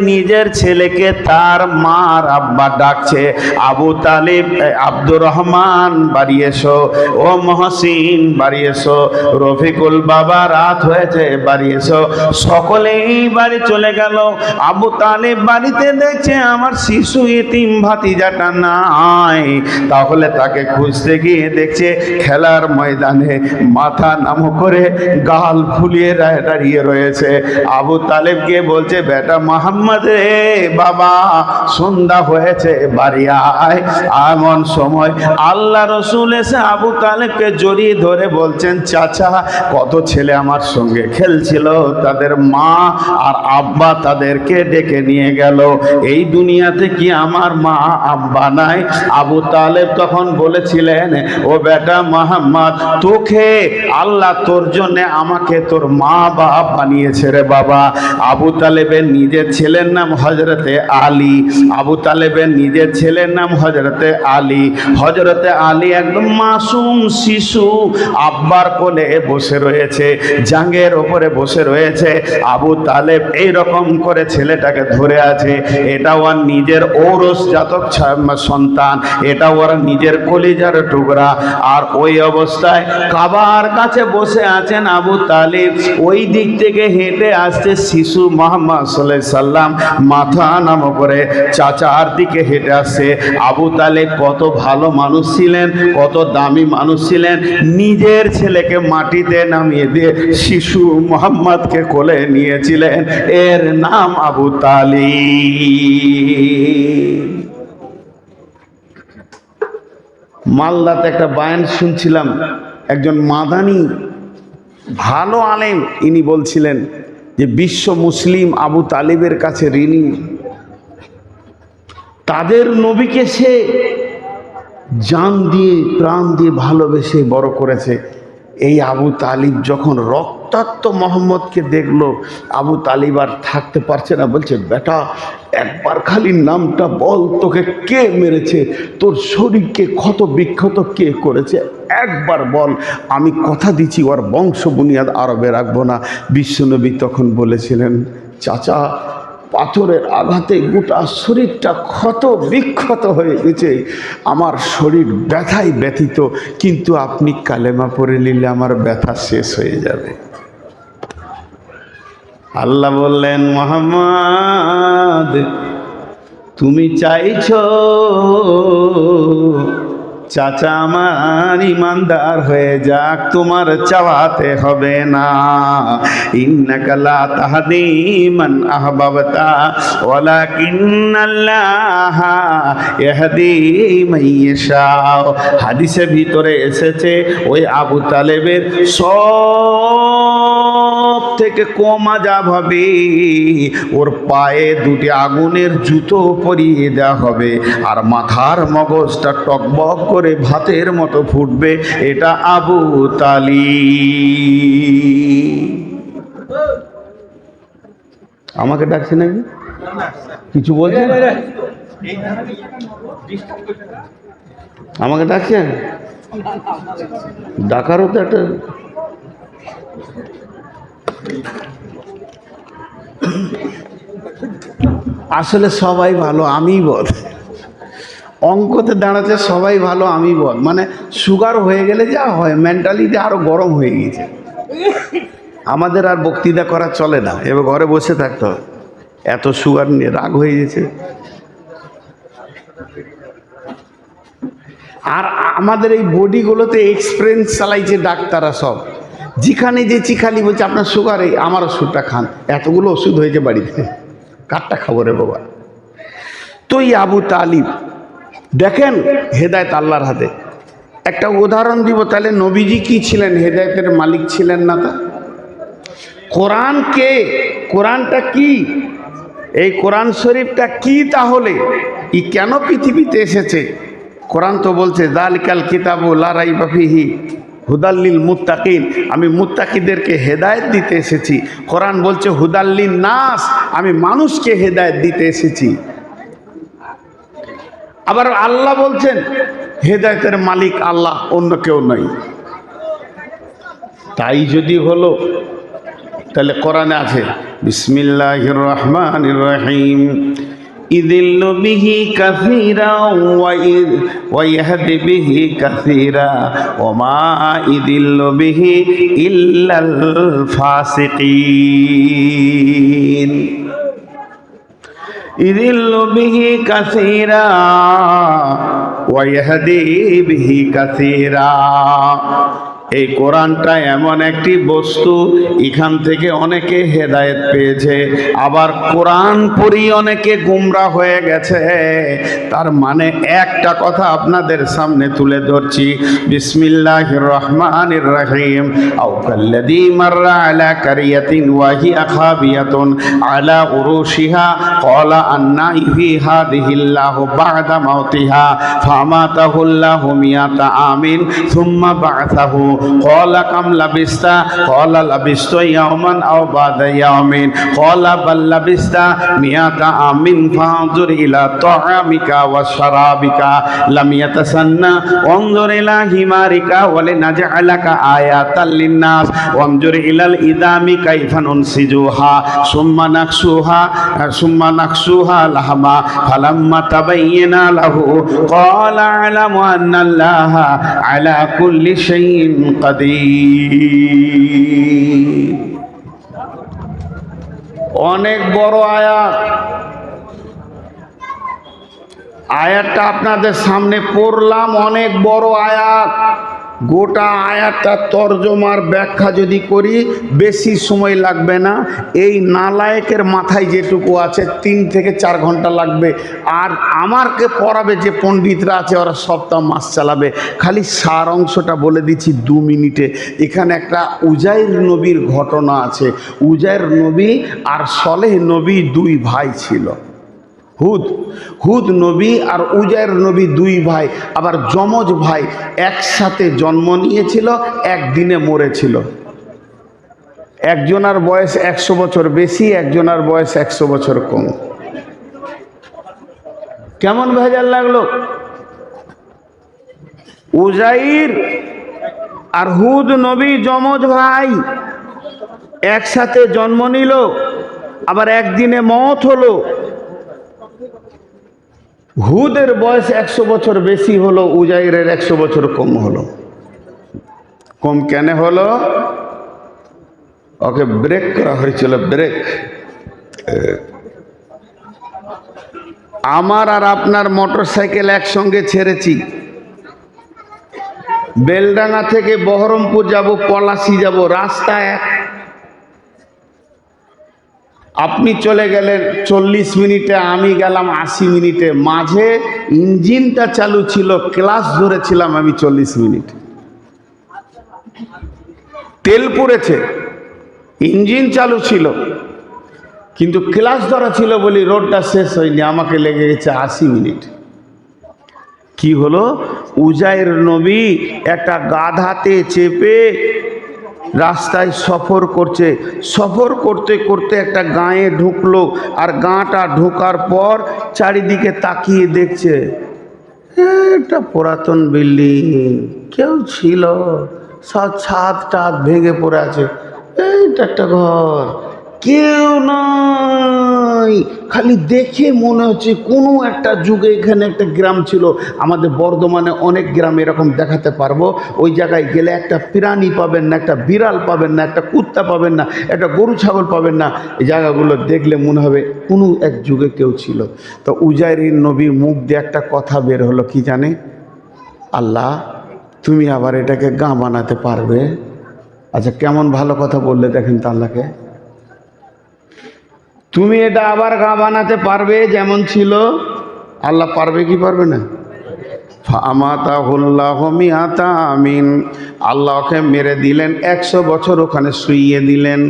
নিজের ছেলেকে তার মার আব্বা ডাকছে, আবু তালিব, আব্দুর রহমান বাড়ি এসো, ও মহসিন বাড়ি এসো, রফিকুল বাবা রাত হয়েছে বাড়ি এসো। সকলেই বাড়ি চলে গেল। আবু তালিব বাড়িতে দেখছে আমার শিশু ইতিম ভাতিজাটা নাই, তাহলে তাকে খুঁজতে গিয়ে দেখছে খেলার ময়দানে মাথা নামো করে গাল ফুলিয়ে দাঁড়িয়ে রয়েছে। আবু তালেব গিয়ে বলছে, বেটা মুহাম্মদ রে বাবা, সন্ধ্যা হয়েছে বাড়ি আয়। এমন সময় আল্লাহ রসুল এসে আবু তালেবকে জড়িয়ে ধরে বলছেন, চাচা কত ছেলে আমার সঙ্গে খেলছিল, তাদের মা আর আব্বা তাদেরকে ডেকে নিয়ে গেল, এই দুনিয়াতে কি আমার মা আব্বা নাই? আবু তালেব তখন বলেছিলেন, ও বেটা মুহাম্মদ, তোকে আল্লাহ তোর জন্য আমাকে তোর মা বাপ বানিয়েছে রে বাবা। আবু তালেবের নিজের ছেলের নাম হযরতে আলী। আবু তালেবের নিজের ছেলের নাম হযরতে আলী। হযরতে আলী একদম মাসুম শিশু, আব্বার কোলে বসে রয়েছে, জাঙ্গের ওপরে বসে রয়েছে। আবু তালেব এইরকম করে ছেলেটাকে ধরে আছে, এটা ওর নিজের ঔরসজাতক সন্তান, এটা ওর নিজের কলিজার টুকরা। আর ওই অবস্থায় কাবার কাছে বসে আছেন আবু তালিব। ওই দিক থেকে হেঁটে আসছে শিশু মুহাম্মদ সাল্লাল্লাহু আলাইহি সাল্লাম, মাথা নামো করে চাচার দিকে হেঁটে আসছে। আবু তালিব কত ভালো মানুষ ছিলেন, কত দামি মানুষ ছিলেন, নিজের ছেলেকে মাটিতে নামিয়ে দিয়ে শিশু মুহাম্মদকে কোলে নিয়েছিলেন। এর নাম আবু তালিব। মালদাতে একটা বায়ান শুনছিলাম, একজন মাদানি ভালো আলেম, ইনি বলছিলেন যে বিশ্ব মুসলিম আবু তালিবের কাছে ঋণী। তাদের নবীকে সে জান দিয়ে প্রাণ দিয়ে ভালোবেসে বড় করেছে। এই আবু তালিব যখন রক্তাক্ত মোহাম্মদকে দেখলো, আবু তালিব আর থাকতে পারছে না, বলছে, বেটা একবার খালি নামটা বল, তোকে কে মেরেছে, তোর শরীরকে ক্ষত বিক্ষত কে করেছে, একবার বল, আমি কথা দিচ্ছি ওর বংশ বুনিয়াদ আরবে রাখবো না। বিশ্বনবী তখন বলেছিলেন, চাচা পাথরের আঘাতে গোটা শরীরটা ক্ষত বিক্ষত হয়ে গেছে, আমার শরীর ব্যথায় ব্যথিত, কিন্তু আপনি কালেমা পড়ে নিলে আমার ব্যথা শেষ হয়ে যাবে। আল্লাহ বললেন, মুহাম্মদ তুমি চাইছো চাচা আমার ইমানদার হয়ে যাক, তোমার চাওয়াতে হবে না। ইন্নাকা লা তাহদি মান আহবাবতা ওয়ালাকিন্নাল্লাহা ইয়াহদি মান ইয়াশা। হাদিসের ভিতরে এসেছে ওই আবু তালেবের সব সব থেকে কম আযাব হবে, ওর পায়ে দুটি আগুনের জুতো পরিয়ে দেওয়া হবে আর মাথার মগজটা টকবক করে ভাতের মতো ফুটবে। এটা আবু তালিব। আমাকে ডাকছে নাকি কিছু বলছেন? আমাকে ডাকছেন? ডাকারও তো একটা আসলে সবাই ভালো আমি বল, অঙ্কতে দাঁড়াচ্ছে সবাই ভালো আমি বল, মানে সুগার হয়ে গেলে যা হয় মেন্টালিটি আরো গরম হয়ে গেছে। আমাদের আর বক্তৃতা করা চলে না, এবার ঘরে বসে থাকতে হবে, এত সুগার নিয়ে রাগ হয়ে গেছে। আর আমাদের এই বডিগুলোতে এক্সপিরিয়েন্স চালাইছে ডাক্তাররা সব, যেখানে যে চিখালি বলছে আপনার সুগার, এই আমার ওষুধটা খান, এতগুলো ওষুধ হয়েছে বাড়িতে, কারটা খাবো রে বাবা। তো এই আবু তালিব দেখেন হেদায়েত আল্লাহর হাতে। একটা উদাহরণ দিব, তাহলে নবীজি কি ছিলেন? হেদায়েতের মালিক ছিলেন না? তা কোরআন কে? কোরআনটা কি? এই কোরআন শরীফটা কি? তাহলে ই কেন পৃথিবীতে এসেছে? কোরআন তো বলছে যালিকাল কিতাবু লা রাইবা ফিহি হুদাল লিল মুত্তাকিন, আমি মুত্তাকিদেরকে হেদায়েত দিতে এসেছি। কোরআন বলছে হুদাল লিন নাস, আমি মানুষকে হেদায়েত দিতে এসেছি। আবার আল্লাহ বলছেন হেদায়েতের মালিক আল্লাহ, অন্য কেউ নয়। তাই যদি হলো তাহলে কোরআনে আছে বিসমিল্লাহির রহমানির রহিম, ইযিল্লু বিহি কাসীরা ওয়া ইয়াহদি বিহি কাসীরা ওয়া মা ইযিল্লু বিহি ইল্লাল ফাসিকিন। ইযিল্লু বিহি কাসীরা ওয়া ইয়াহদি বিহি কাসীরা। এই কোরআনটা এমন একটি বস্তু, এখান থেকে অনেকে হেদায়েত পেয়েছে, আবার কোরআন পড়ি অনেকে গুমরা হয়ে গেছে। তার মানে একটা কথা আপনাদের সামনে তুলে ধরছি, বিসমিল্লাহির রহমানির রহিম। আও কাল্লাযী মাররা আলা কারিয়াতিন ওয়া হিয়া খাবিয়াতুন আলা উরুশিহা ক্বালা আন্না ইউহয়ি হাযিহিল্লাহু বা'দা মাউতিহা ফামাতাহুল্লাহু মিয়াতা আমিন সুম্মা বা'সাহু ক্বালা কাম লাবিস্তা ক্বালা লাবিস্তু ইয়াওমান আও বা'দা ইয়াওমিন ক্বালা বাল লাবিস্তা মিয়াতা আমিন ফানজুর ইলা তাআমিকা ওয়া শারাবিকা লাম ইয়াতাসান্না ওয়ানজুর ইলা হিমারিকা ওয়া লিনাজআলাকা আয়াতাল লিন্নাস ওয়ানজুর ইলাল ইদামি কাইফা নুনসিজুহা সুম্মা নাকসুহা লাহমা ফালাম্মা তাবাyyana লাহু ক্বালা আ'লামু আন্নাল্লাহা আলা কুল্লি শাইইন কাদির। অনেক বড় আয়াত, আয়াতটা আপনাদের সামনে পড়লাম, অনেক বড় আয়াত। গোটা আয়াতটা তরজমার ব্যাখ্যা যদি করি বেশি সময় লাগবে না। এই নালায়েকের মাথায় যেটুকু আছে 3 থেকে 4 ঘন্টা লাগবে, আর আমারকে পড়াবে যে পণ্ডিতরা আছে ওরা সপ্তাহ মাস চালাবে। খালি সার অংশটা বলে দিচ্ছি 2 মিনিটে। এখানে একটা উজাইর নবীর ঘটনা আছে। উজাইর নবী আর সলেহ নবী 2 ভাই ছিল। হুদ নবী আর উজাইর নবী 2 ভাই, আবার যমজ ভাই, একসাথে জন্ম নিয়েছিল, একদিনে মরেছিল। একজনের বয়স 100 বছর বেশি, একজনের বয়স 100 বছর কম। কেমন ভেজাল লাগলো? উজাইর আর হুদ নবী যমজ ভাই, একসাথে জন্ম নিল, আবার একদিনে মওত হলো। হুদের বয়স 100 বছর বেশি হলো, উজাইরের 100 বছর কম হলো। কম কেন হলো? ওকে ব্রেক করা হয়েছিল, ব্রেক। আমার আর আপনার মোটরসাইকেল একসঙ্গে ছেড়েছি, বেলডাঙ্গা থেকে বহরমপুর যাব, পলাশী যাব, রাস্তা এক। আপনি চলে গেলেন 40 মিনিটে, আমি গেলাম 80 মিনিটে। মাঝে ইঞ্জিনটা চালু ছিল, ক্লাস ধরেছিলাম আমি 40 মিনিট। তেল পুড়েছে, ইঞ্জিন চালু ছিল, কিন্তু ক্লাস ধরা ছিল বলি রোডটা শেষ হয়নি, আমাকে লেগে গেছে 80 মিনিট। কি হলো? উজাইর নবী একটা গাধাতে চেপে রাস্তায় সফর করছে। সফর করতে করতে একটা গাঁয়ে ঢুকলো, আর গাঁটা ঢোকার পর চারিদিকে তাকিয়ে দেখছে একটা পুরাতন বিল্ডিং, কেউ ছিল, সব ছাদ টাদ ভেঙে পড়ে আছে, এইটা একটা ঘর, কেউ নাই। খালি দেখে মনে হচ্ছে কোনো একটা যুগে এখানে একটা গ্রাম ছিল। আমাদের বর্ধমানে অনেক গ্রাম এরকম দেখাতে পারবো। ওই জায়গায় গেলে একটা প্রাণী পাবেন না, একটা বিড়াল পাবেন না, একটা কুত্তা পাবেন না, একটা গরু ছাগল পাবেন না। এই জায়গাগুলো দেখলে মনে হবে কোনো এক যুগে কেউ ছিল। তো উজাইর নবীর মুখ দিয়ে একটা কথা বের হলো, কি জানে? আল্লাহ, তুমি আবার এটাকে গাঁ বানাতে পারবে? আচ্ছা, কেমন ভালো কথা বললে দেখেন তো আল্লাহকে। তুমি এটা আবার গা বানাতে পারবে যেমন ছিল? আল্লাহ পারবে কি পারবে না? আমিন, আল্লাহকে মেরে দিলেন, 100 বছর ওখানে শুইয়ে দিলেন।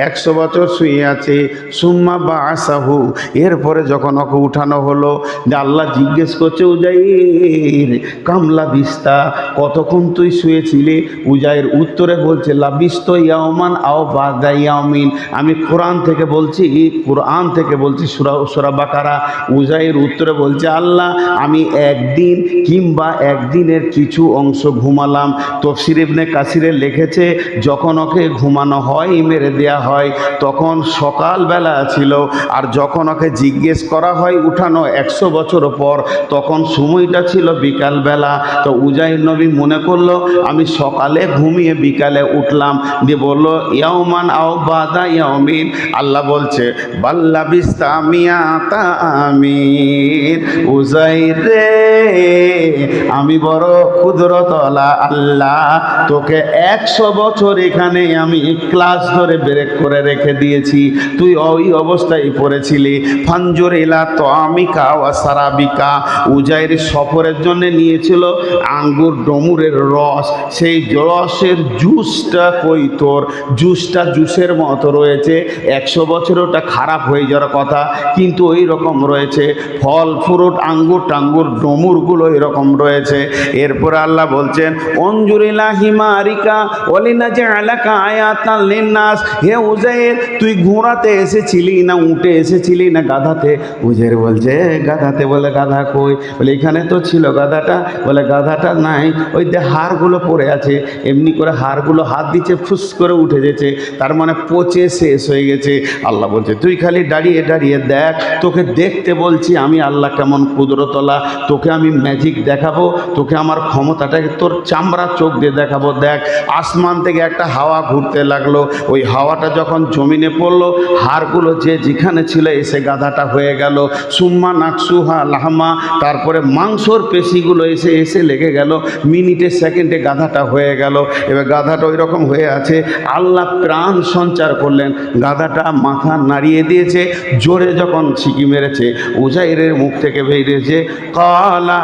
100 বছর শুয়ে আছে। সুম্মা বা আসাহু, এরপরে যখন ওকে উঠানো হলো, যে আল্লাহ জিজ্ঞেস করছে, উজাইর কামলা বিস্তা, কতক্ষণ তুই শুয়েছিলি? উজাইর উত্তরে বলছে, লাবিস্ত ইয়াওমান আও বাদা ইয়ামিন। আমি কোরআন থেকে বলছি, সূরা বাকারা। উজাইর উত্তরে বলছে, আল্লাহ আমি একদিন কিংবা একদিনের কিছু অংশ ঘুমালাম। তাফসীর ইবনে কাসিরে লিখেছে, যখন ওকে ঘুমানো হয়, মেরে দেয়া হয়, তখন সকালবেলা ছিল, আর যখন ওকে জিজ্ঞেস করা হয় উঠানো 100 বছর পর, তখন সময়টা ছিল বিকালবেলা। তো উজাইর নবী মনে করলো আমি সকালে ঘুমিয়ে বিকালে উঠলাম, দিয়ে বললো ইয়াওমান আও বাদা ইয়ামিন। আল্লাহ বলছে, বাল্লা বিস্তা মিয়াতা আমিন। উজাইর রে, আমি বড় কুদরতওয়ালা আল্লাহ, তোকে 100 বছর এখানে আমি ক্লাস ধরে ব্রেক করে রেখে দিয়েছি, তুই ওই অবস্থায় পড়েছিলি। ফানজুর ইলা তামিকা ওয়া সারাবিকা। উজাইর সফরের জন্য নিয়েছিল আঙ্গুর ডমুরের রস, সেই রসের জুসটা কই তোর? জুসটা জুসের মতো রয়েছে, 100 বছর ওটা খারাপ হয়ে যাওয়ার কথা, কিন্তু ওই রকম রয়েছে। ফল ফ্রুট আঙ্গুর টাঙ্গুর ডমুরগুলো এরকম রয়েছে। এরপর আল্লাহ বলছেন, অঞ্জুরিলা হিমারিকা ওলিনা যে এলাকা আয়াতান লিন্নাস। হে উজাইর, তুই ঘোড়াতে এসেছিলি না উঠে এসেছিলি না গাধাতে? উজাইর বলছে গাধাতে। বলে গাধা কই? বলে এখানে তো ছিল গাধাটা। বলে গাধাটা নাই, ওই যে হাড়গুলো পড়ে আছে, এমনি করে হাড়গুলো হাত দিচ্ছে, ফুস করে উঠে গেছে, তার মানে পচে শেষ হয়ে গেছে। আল্লাহ বলছে, তুই খালি দাঁড়িয়ে দাঁড়িয়ে দেখ, তোকে দেখতে বলছি আমি আল্লাহ কেমন কুদরতওয়ালা, তোকে আমি ম্যাজিক দেখাবো, তোকে আমার ক্ষমতাটাকে তোর চামড়া চোখ দিয়ে দেখাবো। দেখ, আসমান থেকে একটা হাওয়া ঘুরতে লাগলো, ওই হাওয়াটা যখন জমিনে পড়লো, হাড়গুলো যে যেখানে ছিল এসে গাধাটা হয়ে গেল। সুম্মা নাকসুহা লাহমা, তারপরে মাংসর পেশিগুলো এসে এসে লেগে গেল, মিনিটে সেকেন্ডে গাধাটা হয়ে গেল। এবার গাধাটা ওই রকম হয়ে আছে। আল্লাহ প্রাণ সঞ্চার করলেন, গাধাটা মাথা নাড়িয়ে দিয়েছে, জোরে যখন ছিকি মেরেছে, উজাইরের মুখ থেকে বেরিয়েছে, কালা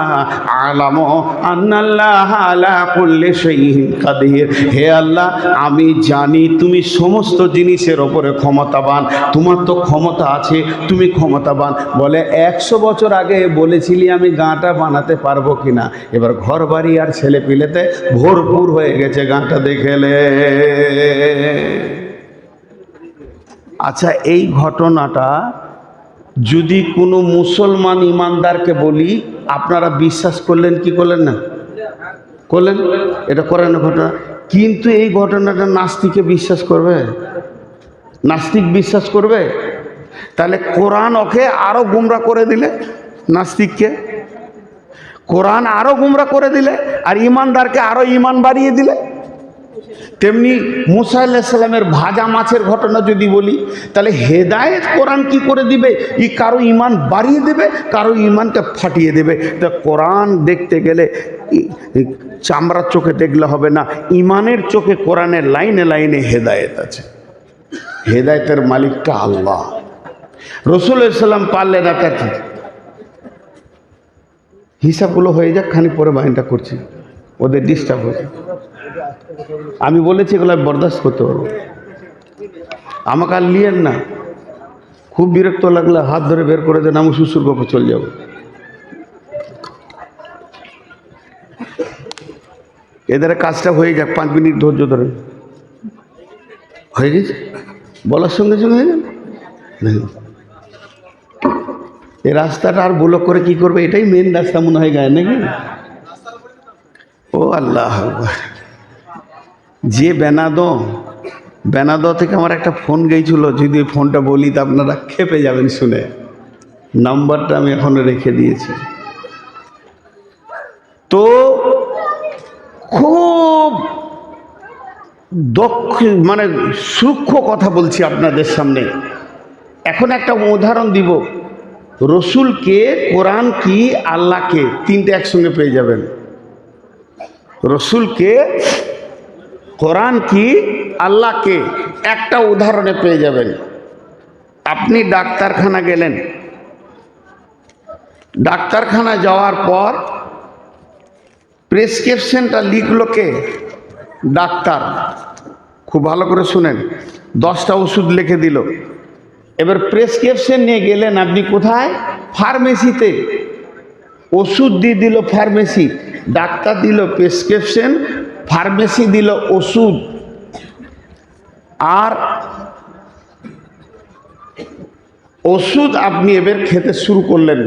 আলামু আন্নাল্লাহ আলা কুল্লি শাইইন কাদির। হে আল্লাহ, আমি জানি তুমি সমস্ত জিনিসের ওপরে ক্ষমতাবান, তোমার তো ক্ষমতা আছে, তুমি ক্ষমতাবান। বলে 100 বছর আগে বলেছিলি আমি গাঁটা বানাতে পারবো কিনা? এবার ঘর বাড়ি আর ছেলে পিলেতে ভরপুর হয়ে গেছে গাঁটা দেখেলে। আচ্ছা, এই ঘটনাটা যদি কোনো মুসলমান ইমানদারকে বলি, আপনারা বিশ্বাস করলেন কি করলেন না? করলেন, এটা করেন ঘটনা। কিন্তু এই ঘটনাটা নাস্তিকে বিশ্বাস করবে? নাস্তিক বিশ্বাস করবে? তাহলে কোরআন ওকে আরো গুমরা করে দিলে, নাস্তিককে কোরআন আরো গুমরা করে দিলে, আর ইমানদারকে আরো ইমান বাড়িয়ে দিলে। তেমনি মুসা আলাইহিস সালামের ভাজা মাছের ঘটনা যদি বলি, তাহলে হেদায়েত কোরআন কি করে দিবে? কারো ইমান বাড়িয়ে দেবে, কারো ইমানকে ফাটিয়ে দেবে। তা কোরআন দেখতে গেলে চামড়ার চোখে দেখলে হবে না, ইমানের চোখে কোরআনের লাইনে লাইনে হেদায়েত আছে। হেদায়েতের মালিকটা আল্লাহ। রাসূল সাল্লাম পারলেন না, তার হিসাবগুলো হয়ে যাক, খানি পরে মাইন্ডটা করছি, ওদের ডিস্টার্ব হয়েছে। আমি বলেছি এগুলো বরদাস্ত করতে পারবো। আমাকে আর লিয়েন না, খুব বিরক্ত লাগলে হাত ধরে বের করে দেন, আমি শ্বশুর বাপে চলে যাব। এদের কাজটা হয়ে যাক, 5 মিনিট ধৈর্য ধরে। হয়ে গেছে, বলার সঙ্গে সঙ্গে হয়ে গেল। এই রাস্তাটা আর ব্লক করে কি করবে? এটাই মেন রাস্তা মনে হয় গায়ে, নাকি? ও আল্লাহ, যে বেনাদ থেকে আমার একটা ফোন গেছিল, যদি ফোনটা বলি তো আপনারা খেপে যাবেন শুনে। নাম্বারটা আমি এখনো রেখে দিয়েছি। তো খুব মানে সূক্ষ্ম কথা বলছি আপনাদের সামনে। এখন একটা উদাহরণ দিব। রসুল কে, কোরআন কি, আল্লাহ কে, তিনটে একসঙ্গে পেয়ে যাবেন। রসুল কে, কোরআন কি, আল্লাহ কে, একটা উদাহরণে পেয়ে যাবেন। আপনি ডাক্তারখানা গেলেন, ডাক্তারখানা যাওয়ার পর প্রেসক্রিপশনটা লিখলো কে? ডাক্তার। খুব ভালো করে শুনেন, 10টা ওষুধ লিখে দিল। এবার প্রেসক্রিপশন নিয়ে গেলেন আপনি কোথায়? ফার্মেসিতে। ওষুধ দিয়ে দিল ফার্মেসি, ডাক্তার দিল প্রেসক্রিপশন, ফার্মেসি দিল ওষুধ। আর ওষুধ আপনি এবার খেতে শুরু করলেন।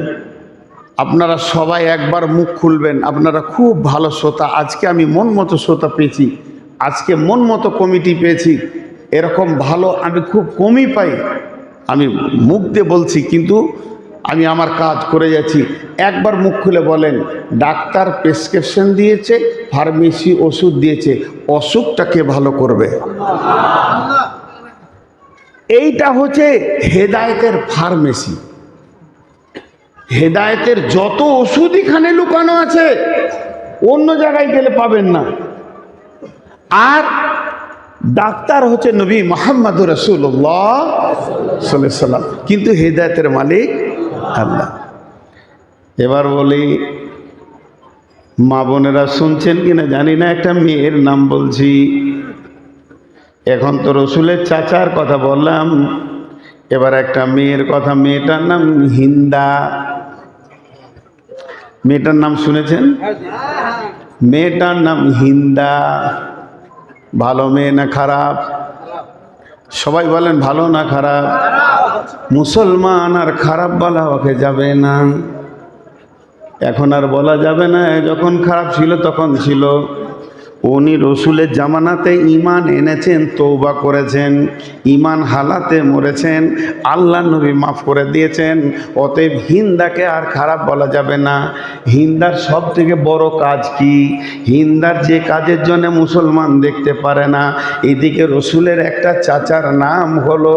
আপনারা সবাই একবার মুখ খুলবেন, আপনারা খুব ভালো শ্রোতা। আজকে আমি মন মতো শ্রোতা পেয়েছি, আজকে মন মতো কমিটি পেয়েছি। এরকম ভালো আমি খুব কমই পাই। আমি মুখ দিয়ে বলছি, কিন্তু আমি আমার কাজ করে যাচ্ছি। একবার মুখ খুলে বলেন, ডাক্তার প্রেসক্রিপশন দিয়েছে, ফার্মেসি ওষুধ দিয়েছে, অসুখটাকে ভালো করবে। এইটা হচ্ছে হেদায়েতের ফার্মেসি। হেদায়েতের যত ওষুধ এখানে লুকানো আছে, অন্য জায়গায় গেলে পাবেন না। আর ডাক্তার হচ্ছে নবী মুহাম্মদুর রাসূলুল্লাহ সাল্লাল্লাহু আলাইহি সাল্লাম, কিন্তু হেদায়েতের মালিক আল্লাহ। এবার বলি, মা বোনেরা শুনছেন কিনা জানি না, একটা মেয়ের নাম বলছি। এখন তো রসুলের চাচার কথা বললাম, এবার একটা মেয়ের কথা। মেয়েটার নাম হিন্দা। মেয়েটার নাম শুনেছেন? মেয়েটার নাম হিন্দা। ভালো মেয়ে না খারাপ? সবাই বলেন ভালো না খারাপ? মুসলমান আর খারাপ বলা ওকে যাবে না, এখন আর বলা যাবে না। যখন খারাপ ছিল তখন ছিল। উনি রসুলের জামানাতে ঈমান এনেছেন, তওবা করেছেন, ঈমান হালাতে মরেছেন, আল্লাহ নবী মাফ করে দিয়েছেন। অতএব হিন্দাকে আর খারাপ বলা যাবে না। হিন্দার সব থেকে বড় কাজ কি? হিন্দার যে কাজের জন্য মুসলমান দেখতে পারে না। এদিকে রসুলের একটা চাচার নাম হলো,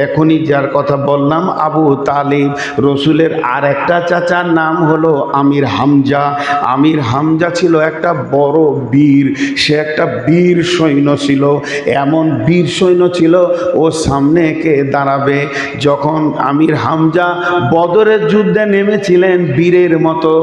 এখনই যার কথা বললাম, আবু তালিব। রসুলের আর একটা চাচার নাম হলো আমির হামজা। আমির হামজা ছিল একটা বড় বীর, সে একটা বীর সৈন্য ছিল। এমন বীর সৈন্য ছিল, ও সামনে একে দাঁড়াবে। যখন আমির হামজা বদরের যুদ্ধে নেমেছিলেন বীরের মতো,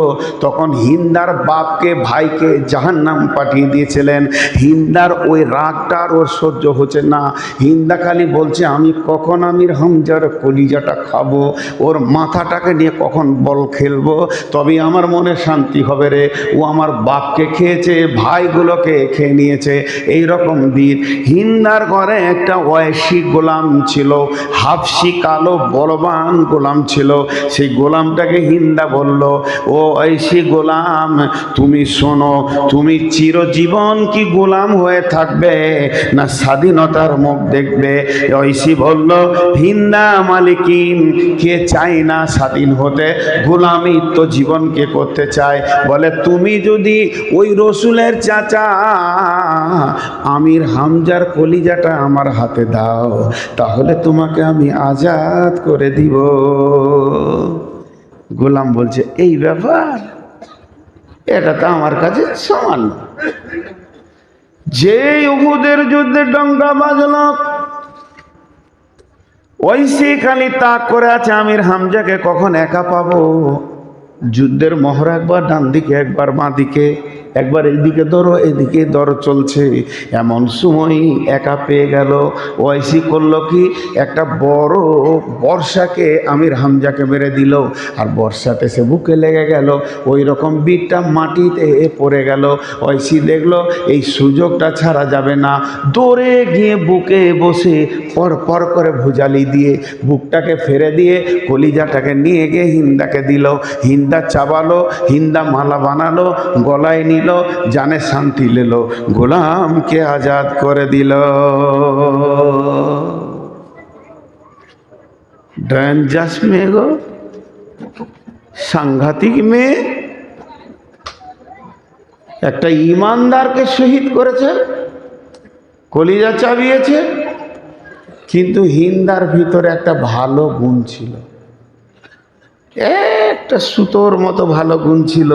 তখন হিন্দার বাপকে, ভাইকে জাহান্নাম পাঠিয়ে দিয়েছিলেন। হিন্দার ওই রাগটা আর ওর সহ্য হচ্ছে না। হিন্দা খালি বলছে, আমি কখন আমির হামজার কলিজাটা খাবো, ওর মাথাটাকে নিয়ে কখন বল খেলবো, তবে আমার মনে শান্তি হবে রে। ও আমার বাপকে খেয়েছে, ভাইগুলোকে খেয়ে নিয়েছে। এই রকম বীর। হিন্দার ঘরে একটা ওয়েশি গোলাম ছিল, হাফসি কালো বলবান গোলাম ছিল। সেই গোলামটাকে হিন্দা বলল, ও ওয়েশি গোলাম, তুমি শোনো, তুমি চিরজীবন কি গোলাম হয়ে থাকবে না স্বাধীনতার মুখ দেখবে? ওয়েশি বলল, হিন্দা মালিকিন, কে চাই না স্বাধীন হতে? গোলামি তো জীবনকে করতে চায়। বলে, তুমি যদি ওই রসুলের চাচা আমির হামজার কলিজাটা আমার হাতে দাও, তাহলে তোমাকে আমি আজাদ করে দিব। গোলাম বলছে, এই ব্যাপার, এটা তো আমার কাছে সামান্য। যে উহুদের যুদ্ধে ডঙ্কা বাজল, ওইসি খালি তাক করে আছে, আমির হামজাকে কখন একা পাবো। যুদ্ধের মহড়া একবার ডান দিকে, একবার বাঁ দিকে। একবার এইদিকে ধরো এদিকে ধরো চলছে। এমন সময় একা পেয়ে গেল। ওয়াইসি করলো কি, একটা বড় বর্ষাকে আমির হামজাকে মেরে দিল, আর বর্ষাতে সে বুকে লেগে গেল। ওই রকম বিটটা মাটিতে পড়ে গেল। ওয়াইসি দেখলো এই সুযোগটা ছাড়া যাবে না, দৌড়ে গিয়ে বুকে বসে পর পর করে ভুজালি দিয়ে বুকটাকে ফেরে দিয়ে কলিজাটাকে নিয়ে গিয়ে হিন্দাকে দিল। হিন্দা চাবালো, হিন্দা মালা বানালো, গলায় নিল, জানে শান্তি নিল, গোলামকে আজাদ করে দিল। ডেঞ্জাস মেয়ে গো, সাংঘাতিক মেয়ে। একটা ইমানদারকে শহীদ করেছে, কলিজা চাবিয়েছে। কিন্তু হিন্দার ভিতরে একটা ভালো গুণ ছিল, একটা সুতোর মতো ভালো গুণ ছিল।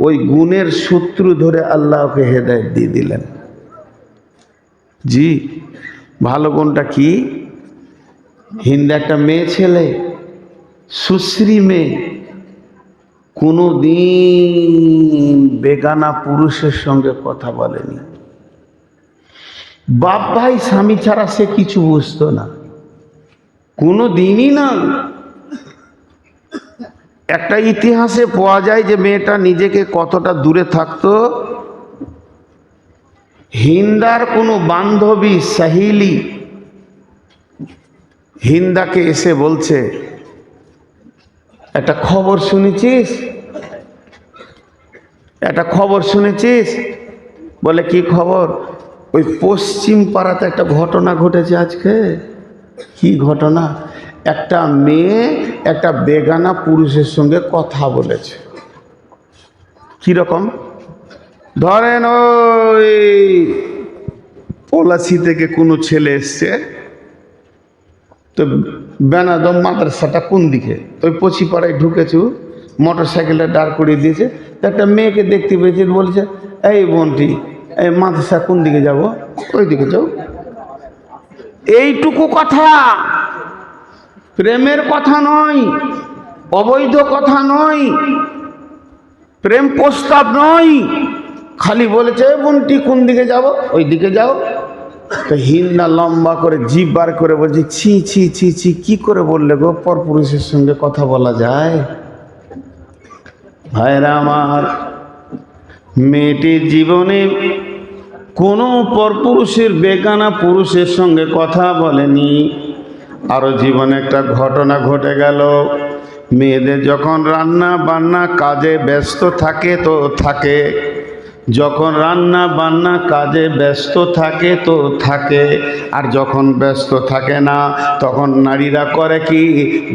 ওই গুণের সূত্র ধরে আল্লাহকে হেদায়েত দিয়ে দিলেন। জি, ভালো গুণটা কি? হিন্দা একটা মেয়ে ছেলে, সুশ্রী মেয়ে, কোনো দিন বেগানা পুরুষের সঙ্গে কথা বলেনি। বাপ ভাই স্বামী ছাড়া সে কিছু বুঝতো না, কোনো দিনই না। একটা ইতিহাসে পাওয়া যায় যে মেয়েটা নিজেকে কতটা দূরে থাকতো। হিন্দার কোনো বান্ধবী সাহিলি হিন্দাকে এসে বলছে, একটা খবর শুনেছিস, একটা খবর শুনেছিস? বলে কি খবর? ওই পশ্চিম পাড়াতে একটা ঘটনা ঘটেছে আজকে। কি ঘটনা? একটা মেয়ে একটা বেগানা পুরুষের সঙ্গে কথা বলেছে। কিরকম? ধরেন ওই পলাশি থেকে কোনো ছেলে এসছে, তো বেনাদম মাদ্রাসাটা কোন দিকে, তো ওই পশ্চিমপাড়ায় ঢুকেছে, মোটর সাইকেলটা দাঁড় করিয়ে দিয়েছে। তো একটা মেয়েকে দেখতে পেয়েছে, বলছে এই বোনটি, এই মাদ্রাসা কোন দিকে যাব? ওই দিকে যাও। এইটুকু কথা, প্রেমের কথা নয়, অবৈধ কথা নয়, প্রেম প্রস্তাব নয়, খালি বলেছে বোনটি কোন দিকে যাব? ওই দিকে যাও। তো হিন্দা লম্বা করে জিভ বার করে বলছে, ছি ছি ছি ছি, কি করে বললে গো, পরপুরুষের সঙ্গে কথা বলা যায়? ভাইরা আমার, মেয়েটির জীবনে কোনো পরপুরুষের বেগানা পুরুষের সঙ্গে কথা বলেনি। আরো জীবনে একটা ঘটনা ঘটে গেল। মেয়েদের যখন রান্না বান্না কাজে ব্যস্ত থাকে তো থাকে, যখন রান্না বান্না কাজে ব্যস্ত থাকে তো থাকে, আর যখন ব্যস্ত থাকে না তখন নারীরা করে কি,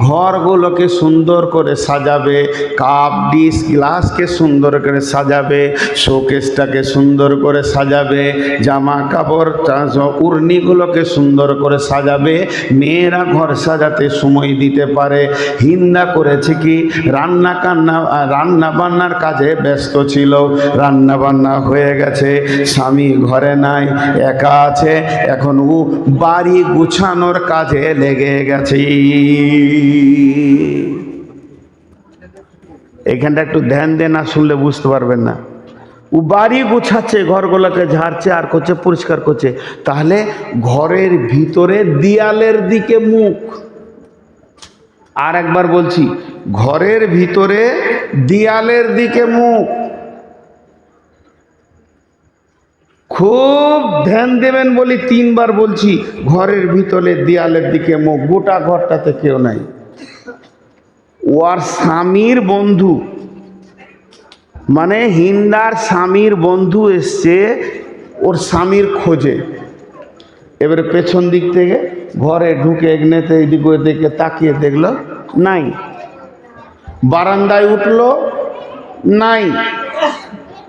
ঘরগুলোকে সুন্দর করে সাজাবে, কাপ ডিশ গ্লাসকে সুন্দর করে সাজাবে, শোকেসটাকে সুন্দর করে সাজাবে, জামা কাপড় উড়নিগুলোকে সুন্দর করে সাজাবে। মেয়েরা ঘর সাজাতে সময় দিতে পারে। হিন্দা করেছে কি, রান্না বান্নার কাজে ব্যস্ত ছিল, রান্না বান্না হয়ে গেছে, স্বামী ঘরে নাই, একা আছে, এখন ও বাড়ি গুছানোর কাজে লেগে গেছে। এখানটা একটু ধ্যান দিয়ে না শুনলে বুঝতে পারবেন না। ও বাড়ি গুছাচ্ছে, ঘরগুলোকে ঝাড়ছে আর করছে, পরিষ্কার করছে। তাহলে ঘরের ভিতরে দেয়ালের দিকে মুখ, আর একবার বলছি, ঘরের ভিতরে দেয়ালের দিকে মুখ। খুব ধ্যান দেবেন বলি 3 বার বলছি, ঘরের ভিতরে দেয়ালের দিকে মুখ। গোটা ঘরটাতে কেউ নাই। ওর স্বামীর বন্ধু, মানে হিন্দার স্বামীর বন্ধু এসছে ওর স্বামীর খোঁজে। এবারে পেছন দিক থেকে ঘরে ঢুকে এগনেতে এদিকে ওদিকে তাকিয়ে দেখলো নাই, বারান্দায় উঠলো নাই,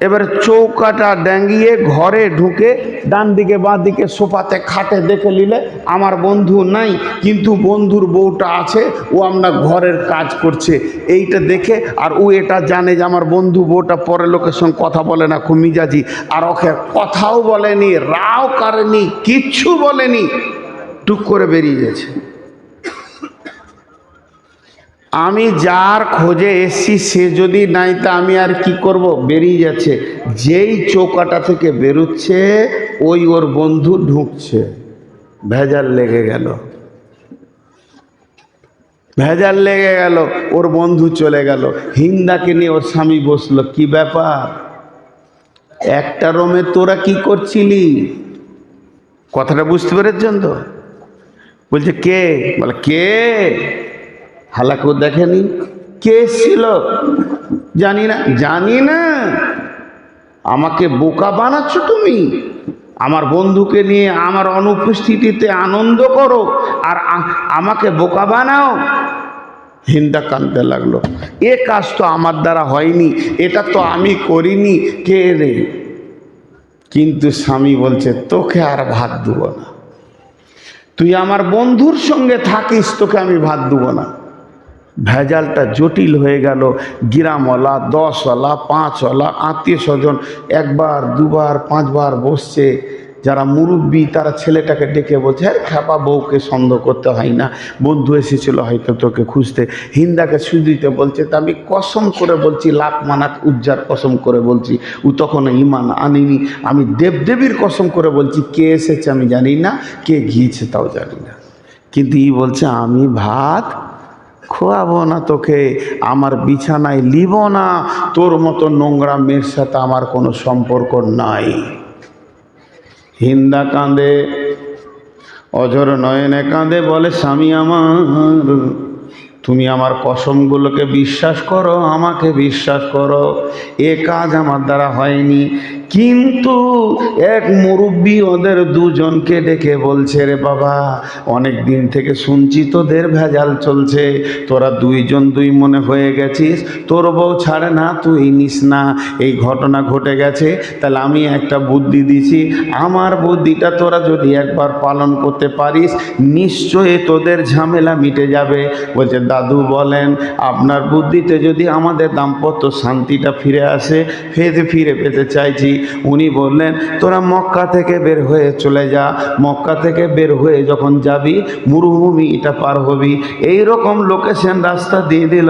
এবারে চৌকাটা ড্যাঙ্গিয়ে ঘরে ঢুকে ডান দিকে বাঁ দিকে সোফাতে খাটে দেখে নিলে আমার বন্ধু নাই, কিন্তু বন্ধুর বউটা আছে, ও আমরা ঘরের কাজ করছে, এইটা দেখে। আর ও এটা জানে যে আমার বন্ধু বউটা পরের লোকের সঙ্গে কথা বলে না, খুব মিজাজি, আর ওকে কথাও বলেনি, রাও কারেনি, কিচ্ছু বলেনি, টুক করে বেরিয়ে গেছে। আমি যার খোঁজে এসছি সে যদি নাই তা আমি আর কি করব, বেরিয়ে যাচ্ছে। যেই চৌকাটা থেকে বেরোচ্ছে ওই ওর বন্ধু ঢুকছে, ভেজাল লেগে গেল, ভেজাল লেগে গেল, ওর বন্ধু চলে গেল। হিন্দাকে নিয়ে ওর স্বামী বসলো, কি ব্যাপার, একটা রুমে তোরা কি করছিলি? কথাটা বুঝতে পেরেছেন তো? বলছে কে? বলে কে? হালাকেও দেখেনি। কে ছিল? জানি না। জানি না? আমাকে বোকা বানাচ্ছ তুমি? আমার বন্ধুকে নিয়ে আমার অনুপস্থিতিতে আনন্দ করো আর আমাকে বোকা বানাও। হিন্দা কাঁদতে লাগলো, এ কাজ তো আমার দ্বারা হয়নি, এটা তো আমি করিনি, কে রে? কিন্তু স্বামী বলছে তোকে আর ভাত দেবো না, তুই আমার বন্ধুর সঙ্গে থাকিস, তোকে আমি ভাত দেবো না। ভেজালটা জটিল হয়ে গেল। গ্রামওয়ালা, 10ওয়ালা, 5ওয়ালা, আত্মীয় স্বজন একবার দুবার 5বার বসছে। যারা মুরব্বী তারা ছেলেটাকে ডেকে বলছে, হ্যাঁ খাপা, বউকে সন্দেহ করতে হয় না, বন্ধু এসেছিল হয়তো তোকে খুঁজতে। হিন্দাকে সুদিতে বলছে, তা আমি কসম করে বলছি, লাখ মানাত উজ্জার কসম করে বলছি, ও তখন ইমান আনিনি, আমি দেবদেবীর কসম করে বলছি, কে এসেছে আমি জানি না, কে গিয়েছে তাও জানি না। কিন্তু ই বলছে আমি ভাত খোয়াবো না তোকে, আমার বিছানায় লিব না, তোর মতো নোংরা মেয়ের সাথে আমার কোনো সম্পর্ক নাই। হিন্দা কাঁদে, অঝর নয়নে কাঁদে, বলে স্বামী আমার, তুমি আমার কসমগুলোকে বিশ্বাস করো, আমাকে বিশ্বাস করো, এ কাজ আমার দ্বারা হয়নি। কিন্তু এক মুরব্বী ওদের দুজনকে ডেকে বলছে, রে বাবা, অনেক দিন থেকে শুনছি তোদের ভেজাল চলছে, তোরা দুইজন দুই মনে হয়ে গেছিস, তোর বউ ছাড়ে না, তুই নিস না, এই ঘটনা ঘটে গেছে, তাহলে আমি একটা বুদ্ধি দিছি, আমার বুদ্ধিটা তোরা যদি একবার পালন করতে পারিস নিশ্চয়ই তোদের ঝামেলা মিটে যাবে। বলছে দাদু বলেন, আপনার বুদ্ধিতে যদি আমাদের দাম্পত্য শান্তিটা ফিরে আসে, ফিরে পেতে চাইছি। উনি বললেন, তোরা মক্কা থেকে বের হয়ে চলে যা, মক্কা থেকে বের হয়ে যখন যাবি মরুভূমি এটা পার হবি, এই রকম লোকেশন রাস্তা দিয়ে দিল,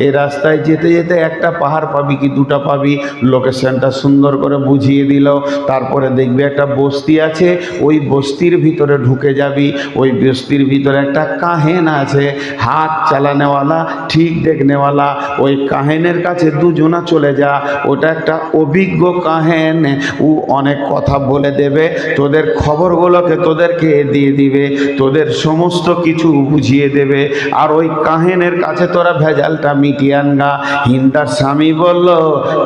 এই রাস্তায় যেতে যেতে একটা পাহাড় পাবি কি দুটা পাবি, লোকেশনটা সুন্দর করে বুঝিয়ে দিল। তারপরে দেখবি একটা বস্তি আছে, ওই বস্তির ভিতরে ঢুকে যাবি, ওই বস্তির ভিতরে একটা কাহেন আছে, হাত চালানেওয়ালা, ঠিক দেখনেওয়ালা, ওই কাহেনের কাছে দুজনা চলে যা, ওটা একটা অভিজ্ঞ কাহেন, ও অনেক কথা বলে দেবে, তোদের খবরগুলোকে তোদেরকে দিয়ে দিবে, তোদের সমস্ত কিছু বুঝিয়ে দেবে, আর ওই কাহেনের কাছে তোরা ভেজালটা মিটিয়ে আনগা। হিন্দার স্বামী বলল,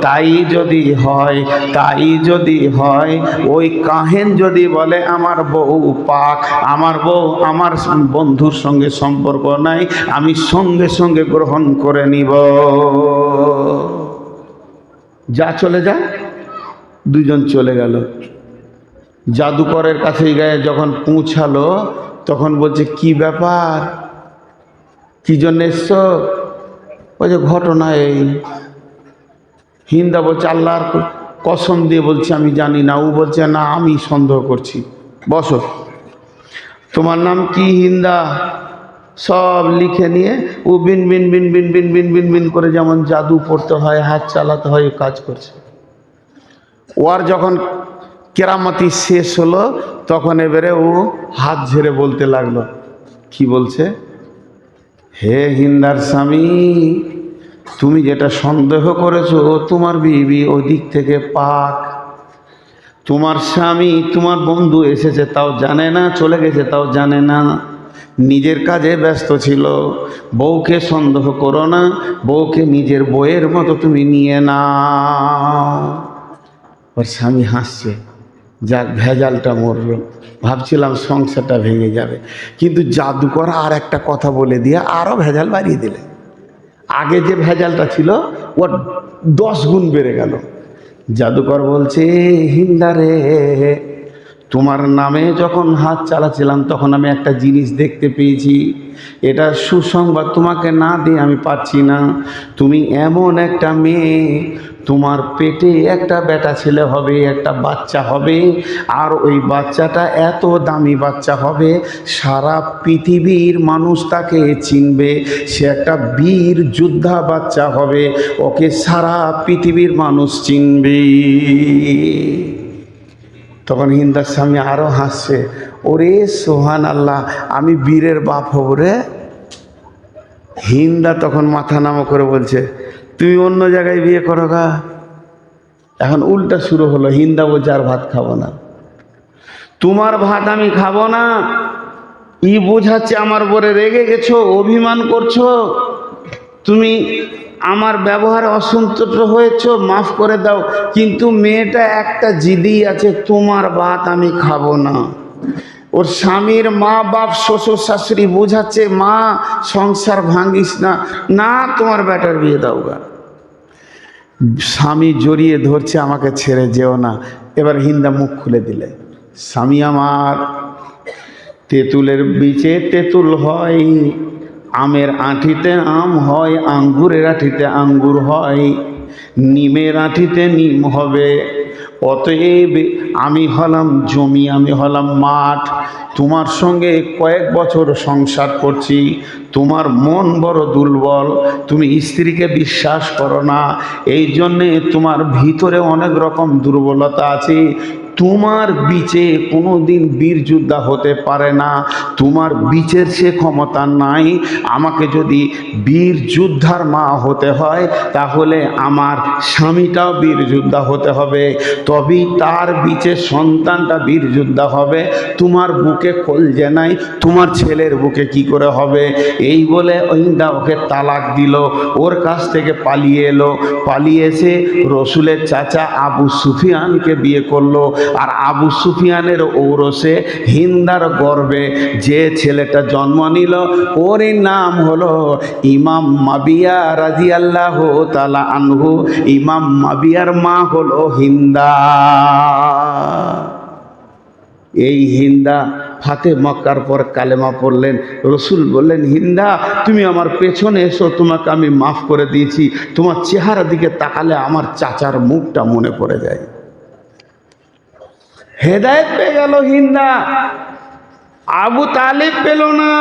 তাই যদি হয়, তাই যদি হয়, ওই কাহেন যদি বলে আমার বউ পাক, আমার বউ আমার বন্ধুর সঙ্গে সম্পর্ক নাই, আমি সঙ্গে সঙ্গে গ্রহণ করে নিব। যা চলে যা। দুজন চলে গেল। জাদুকরের কাছে গিয়ে যখন পৌঁছালো তখন বলছে, কি ব্যাপার, কি জন্য এসছো? বলছে ঘটনা এই। হিন্দা বলছে, আল্লাহর কসম দিয়ে বলছে আমি জানি না। ও বলছে না, আমি সন্দেহ করছি। বসো, তোমার নাম কি? হিন্দা। সব লিখে নিয়ে ও বিন বিন বিন বিন বিন বিন বিন বিন করে যেমন জাদু পড়তে হয়, হাত চালাতে হয়, কাজ করছে। ওর যখন কেরামতি শেষ হলো তখন এবারে ও হাত ঝেড়ে বলতে লাগলো, কি বলছে? হে হিন্দার স্বামী, তুমি যেটা সন্দেহ করেছো তোমার বিবি ওই দিক থেকে পাক, তোমার স্বামী তোমার বন্ধু এসেছে তাও জানে না, চলে গেছে তাও জানে না, নিজের কাজে ব্যস্ত ছিল। বউকে সন্দেহ করো না, বউকে নিজের বইয়ের মতো তুমি নিয়ে নাও। ওর স্বামী হাসছে, যাক ভেজালটা মরল, ভাবছিলাম সংসারটা ভেঙে যাবে, কিন্তু জাদুকর আর একটা কথা বলে দিয়ে আরও ভেজাল বাড়িয়ে দিলে। আগে যে ভেজালটা ছিল ওর 10 গুণ বেড়ে গেল। জাদুকর বলছে, হিন্দারে, তোমার নামে যখন হাত চালাছিলাম তখন আমি একটা জিনিস দেখতে পেয়েছি, এটা সুসংবাদ তোমাকে না দিয়ে আমি পাচ্ছি না। তুমি এমন একটা মেয়ে, তোমার পেটে একটা বেটা ছেলে হবে, একটা বাচ্চা হবে, আর ওই বাচ্চাটা এত দামি বাচ্চা হবে, সারা পৃথিবীর মানুষ তাকে চিনবে। সে একটা বীর যোদ্ধা বাচ্চা হবে, ওকে সারা পৃথিবীর মানুষ চিনবে। তখন হিন্দার স্বামী আরও হাসছে, ওরে সোহান আল্লাহ, আমি বীরের বাপ হব রে। হিন্দা তখন মাথা নামা করে বলছে, তুমি অন্য জায়গায় বিয়ে করো গা। এখন উল্টা শুরু হলো, হিন্দা বলছে আর ভাত খাবো না, তোমার ভাত আমি খাবো না। ই বোঝাচ্ছে আমার বরে রেগে গেছো, অভিমান করছো, তুমি আমার ব্যবহারে অসন্তুষ্ট হয়েছ, মাফ করে দাও। কিন্তু মেয়েটা একটা জিদি আছে, তোমার ভাত আমি খাবো না। ওর স্বামীর মা বাপ শ্বশুর শাশুড়ি বোঝাচ্ছে, মা সংসার ভাঙিস না, না তোমার বেটার বিয়ে দাও গা। স্বামী জড়িয়ে ধরছে, আমাকে ছেড়ে যেও না। এবার হিন্দা মুখ খুলে দিলে, স্বামী আমার, তেঁতুলের বীজে তেঁতুল হয়, আমের আঁটিতে আম হয়, আঙ্গুরের আঁটিতে আঙ্গুর হয়, নিমের আঁটিতে নিম হবে। অতএব আমি হলাম জমি, আমি হলাম মাঠ, তোমার সঙ্গে কয়েক বছর সংসার করছি, তোমার মন বড় দুর্বল, তুমি স্ত্রীকে বিশ্বাস করো না, এই জন্যে তোমার ভিতরে অনেক রকম দুর্বলতা আছে। তোমার বিচে কোনো দিন বীর যোদ্ধা হতে পারে না, তোমার বিচের সে ক্ষমতা নাই। আমাকে যদি বীর যোদ্ধার মা হতে হয়, তাহলে আমার স্বামীটাও বীর যোদ্ধা হতে হবে, তবেই তার বিচে সন্তানটা বীর যোদ্ধা হবে। তোমার বুকে কলজে নাই, তোমার ছেলের বুকে কি করে হবে? এই বলে ওইন্দা ওকে তালাক দিল, ওর কাছ থেকে পালিয়ে এলো। পালিয়ে এসে রসুলের চাচা আবু সুফিয়ানকে বিয়ে করলো। আর আবু সুফিয়ানের ঔরসে হিন্দার গর্বে যে ছেলেটা জন্ম নিল, ওর নাম হলো ইমাম মাবিয়া রাদিয়াল্লাহু তাআলা আনহু। ইমাম মাবিয়ার মা হলো হিন্দা। এই হিন্দা ফাতে মক্কার পর কালেমা পড়লেন। রসুল বললেন, হিন্দা তুমি আমার পেছনে এসো, তোমাকে আমি মাফ করে দিয়েছি। তোমার চেহারা দিকে তাকালে আমার চাচার মুখটা মনে পড়ে যায়। হেদায়েত পেয়ে গেল হিন্দা, আবু তালিব পেল না।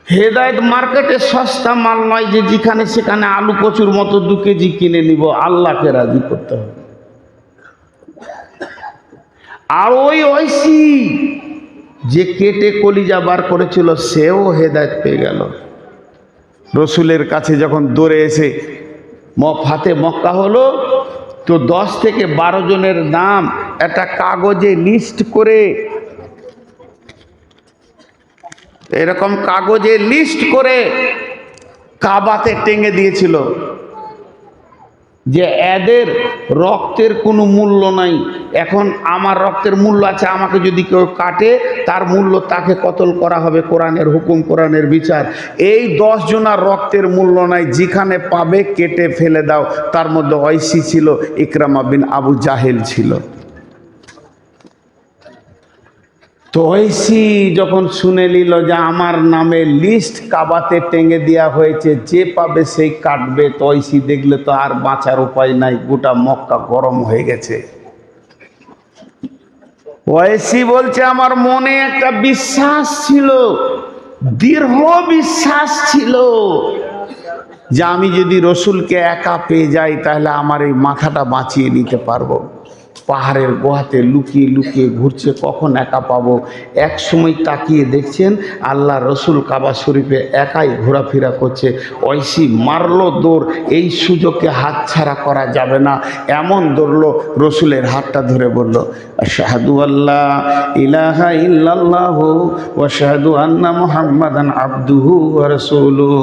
হেদায়েত মার্কেটে সস্তা মাল নয় যে যেখানে সেখানে আলু কচুর মতো 2 কেজি কিনে নিব। আল্লাহকে রাজি করতে হবে। আর ওই ঐশী যে কেটে কলিজা বার করেছিল, সেও হেদায়েত পেয়ে গেল। রসুলের কাছে যখন দৌড়ে এসে ফাতে মক্কা হলো, তো 10 থেকে 12 জনের নাম একটা কাগজে লিস্ট করে, এরকম কাগজে লিস্ট করে কাবাতে টেঙে দিয়েছিল যে এদের রক্তের কোনো মূল্য নাই। এখন আমার রক্তের মূল্য আছে, আমাকে যদি কেউ কাটে তার মূল্য তাকে কতল করা হবে, কোরআনের হুকুম, কোরআনের বিচার। এই 10 জনার রক্তের মূল্য নাই, যেখানে পাবে কেটে ফেলে দাও। তার মধ্যে ঐশী ছিল, ইকরামা বিন আবু জাহেল ছিল। তো ঐশী যখন শুনে নিল যে আমার নামে লিস্ট কাবাতে টেঙে দেওয়া হয়েছে, যে পাবে সেই কাটবে, তো ঐশী দেখলে তো আর বাঁচার উপায় নাই, গোটা মক্কা গরম হয়ে গেছে। ঐশী বলছে, আমার মনে একটা বিশ্বাস ছিল, দৃঢ় বিশ্বাস ছিল যে আমি যদি রসুলকে একা পেয়ে যাই, তাহলে আমার এই মাথাটা বাঁচিয়ে নিতে পারবো। পাহাড়ের গুহাতে লুকিয়ে লুকিয়ে ঘুরছে, কখন একা পাবো। এক সময় তাকিয়ে দেখছেন আল্লাহ রসুল কাবা শরীফে একাই ঘোরাফেরা করছে। ঐশী মারলো দৌড়, এই সুযোগকে হাতছাড়া করা যাবে না। এমন দৌড়লো, রসুলের হাতটা ধরে বলল, আশহাদু আল্লা ইলাহা ইল্লাল্লাহু ওয়া আশহাদু আন্না মুহাম্মাদান আবদুহু ওয়া রাসূলুহু।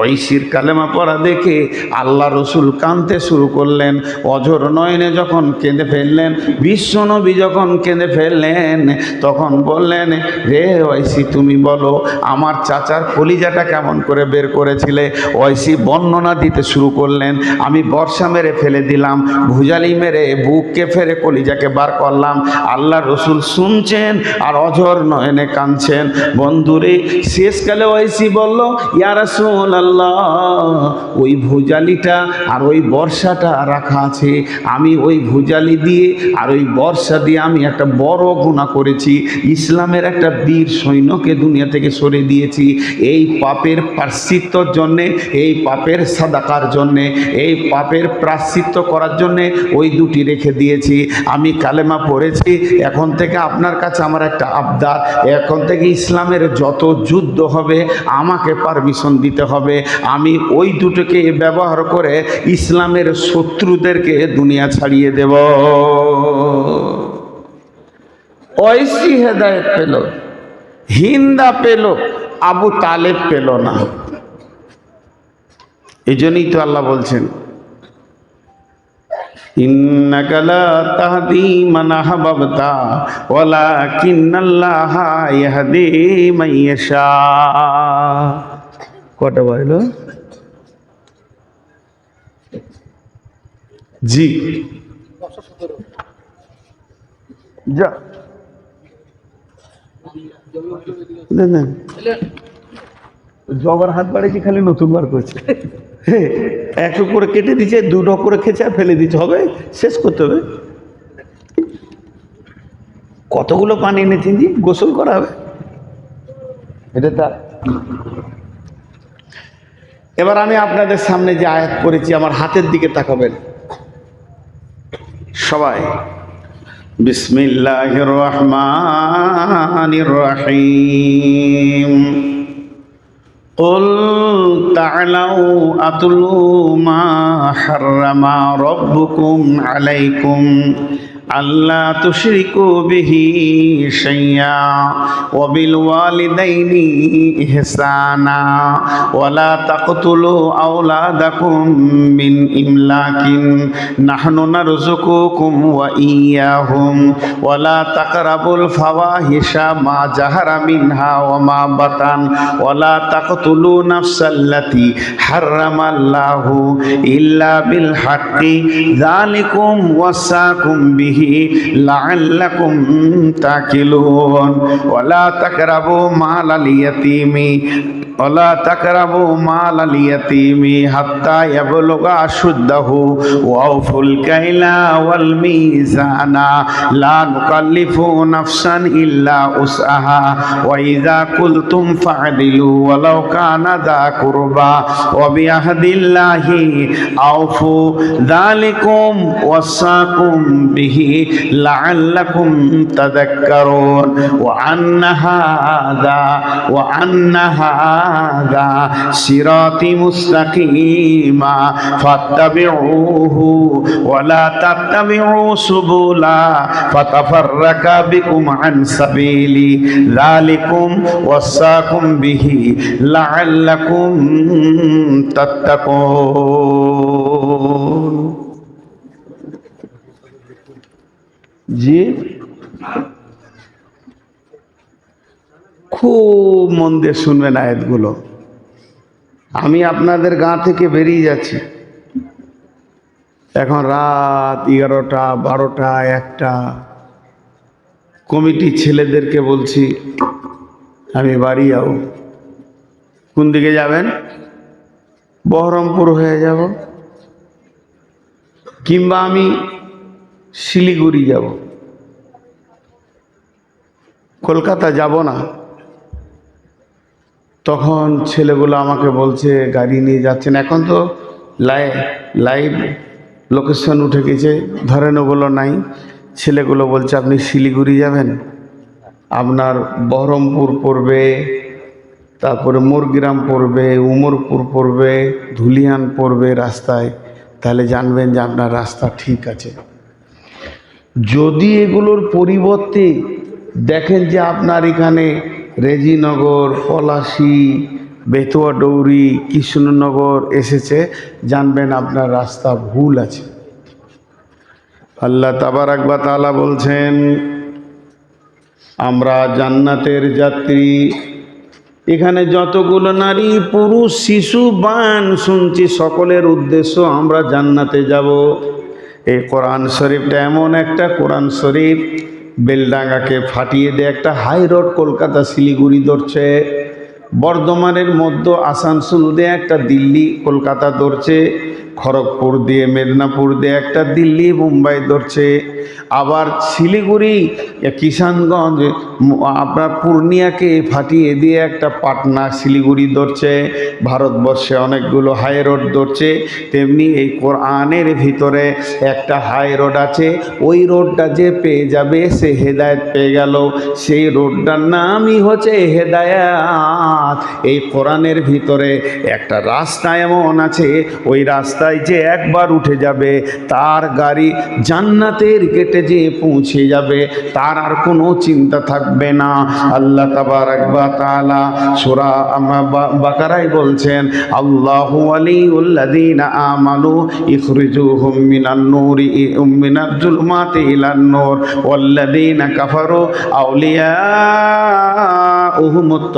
ঐশীর কালেমা পড়া দেখে আল্লাহ রসুল কাঁদতে শুরু করলেন। অঝর নয়নে যখন কেঁদে ফেললেন, ফেললেন। বিশ্বনবী যখন কেঁদে ফেললেন তখন বললেন, রে ওয়াইসি তুমি বলো আমার চাচার কলিজাটা কেমন করে বের করেছিলে? ওয়াইসি বর্ণনা দিতে শুরু করলেন। আমি বর্ষা মেরে ফেলে দিলাম, ভুজালি মেরে বুককে ফেরে কলিজাকে বার করলাম। আল্লাহ রসুল শুনছেন আর অঝর নয়নে কাঁদছেন। বন্ধুরে শেষকালে ওয়াইসি বলল, ইয়া রাসূলুল্লাহ, ওই ভুজালিটা আর ওই বর্ষাটা রাখা আছে, আমি ওই ভুজালি দিয়ে আর ওই বর্ষা দিয়ে আমি একটা বড় গুনাহ করেছি। ইসলামের একটা বীর সৈন্যকে দুনিয়া থেকে সরে দিয়েছি। এই পাপের প্রায়শ্চিত্তর জন্যে, এই পাপের সাদাকার জন্যে, এই পাপের প্রায়শ্চিত্ত করার জন্যে ওই দুটি রেখে দিয়েছি। আমি কালেমা পড়েছি। এখন থেকে আপনার কাছে আমার একটা আবদার, এখন থেকে ইসলামের যত যুদ্ধ হবে আমাকে পারমিশন দিতে হবে। আমি ওই দুটোকে ব্যবহার করে ইসলামের শত্রুদেরকে দুনিয়া ছাড়িয়ে দেব। ওইসি হেদায়েত পেল, হিন্দা পেল, আবু তালেব পেল না। এই জন্যই তো আল্লাহ বলছেন, ইন্নাকা লা তাহদি মান আহবাবতা ওয়ালাকিন্নাল্লাহা ইয়াহদি মান ইয়াশা। কটা বলো জি? যা জবার হাত বাড়িয়েছি, খালি নতুন বার করছে। একটু করে কেটে দিচ্ছে, দুটো করে খেঁচে ফেলে দিচ্ছে, হবে শেষ করতে হবে। কতগুলো পানি এনেছেন জি, গোসল করা হবে এটা তার। এবার আমি আপনাদের সামনে যে আয়াত পড়েছি, আমার হাতের দিকে তাকাবেন সবাই। বিসমিল্লাহির রহমানির রহিম। قل تعالوا أتلوا ما حرم ربكم عليكم ألا تشركوا به شيئا وبالوالدين إحسانا ولا تقتلوا أولادكم من إملاق نحن نرزقكم وإياهم ولا تقربوا الفواحش ما ظهر منها وما بطن ولا تقتلوا نفس التي حرم الله إلا بالحق ذلكم وصاكم به لعلكم تعقلون ولا تقربوا مال اليتيم ولا تقربوا مال اليتيم حتى يبلغ أشده وأوفوا الكيل والميزان لا نكلف نفسا إلا وسعها وإذا قلتم فاعدلوا ولو كان ذا قربى وبعهد الله أوفوا ذلكم وصاكم به لعلكم تذكرون وأن هذا صراطي مستقيما فاتبعوه ولا تتبعوا سبلا فتفرق بكم عن سبيلي ذلكم وصاكم به لعلكم تتقون। জি, খুব মন দিয়ে শুনবেন আয়াতগুলো। আমি আপনাদের গাঁ থেকে বেরিয়ে যাচ্ছি, এখন রাত 11টা 12টা 1টা। কমিটির ছেলেদেরকে বলছি আমি বাড়ি যাব। কোন দিকে যাবেন? বহরমপুর হয়ে যাব, কিংবা আমি শিলিগুড়ি যাব, কলকাতা যাব না। তখন ছেলেগুলো আমাকে বলছে গাড়ি নিয়ে যাচ্ছেন। এখন তো লাইভ লোকেশন উঠে গেছে, ধরেন ওগুলো নাই। ছেলেগুলো বলছে আপনি শিলিগুড়ি যাবেন, আপনার বহরমপুর পড়বে, তারপরে মোরগ্রাম পড়বে, উমরপুর পড়বে, ধুলিয়ান পড়বে রাস্তায়, তাহলে জানবেন যে আপনার রাস্তা ঠিক আছে। যদি এগুলোর পরিবর্তে দেখেন যে আপনার এখানে রেজিনগর, পলাশী, বেতুয়া ডৌরি, কৃষ্ণনগর এসেছে, জানবেন আপনার রাস্তা ভুল আছে। আল্লাহ তাবারাক ওয়া তাআলা বলছেন, আমরা জান্নাতের যাত্রী। এখানে যতগুলো নারী পুরুষ শিশু বান শুনছি, সকলের উদ্দেশ্য আমরা জান্নাতে যাব। এই কোরআন শরীফটা এমন একটা কোরআন শরীফ, বেলডাঙ্গাকে ফাটিয়ে দিয়ে একটা হাই রোড কলকাতা শিলিগুড়ি ধরছে, বর্ধমানের মধ্য আসানসোল দিয়ে একটা দিল্লি কলকাতা ধরছে, খড়গপুর দিয়ে মেদিনীপুর দিয়ে একটা দিল্লি মুম্বাই ধরছে, আবার শিলিগুড়ি কিষানগঞ্জ আপনার পূর্ণিয়াকে ফাটিয়ে দিয়ে একটা পাটনা শিলিগুড়ি ধরছে। ভারতবর্ষে অনেকগুলো হাই রোড ধরছে, তেমনি এই কোরআনের ভিতরে একটা হাই রোড আছে। ওই রোডটা যে পেয়ে যাবে সে হেদায়েত পেয়ে গেল। সেই রোডটার নামই হচ্ছে হেদায়েত। এই কোরআনের ভিতরে একটা রাস্তা এমন আছে, ওই রাস্তায় যে একবার উঠে যাবে তার গাড়ি জান্নাতের গেটে যে পৌঁছে যাবে, তার আর কোনো চিন্তা থাকবে না। আল্লাহ তাবারাক ওয়া তাআলা সূরা বাকারায় বলছেন, আল্লাহু ওয়ালিউল লাযিনা আমানু ইখরিজুহুম মিনান নূরি মিনাজ জুলুমাতি ইলান নূর ওয়াল্লাযিনা কাফারু আউলিয়াউহুমুত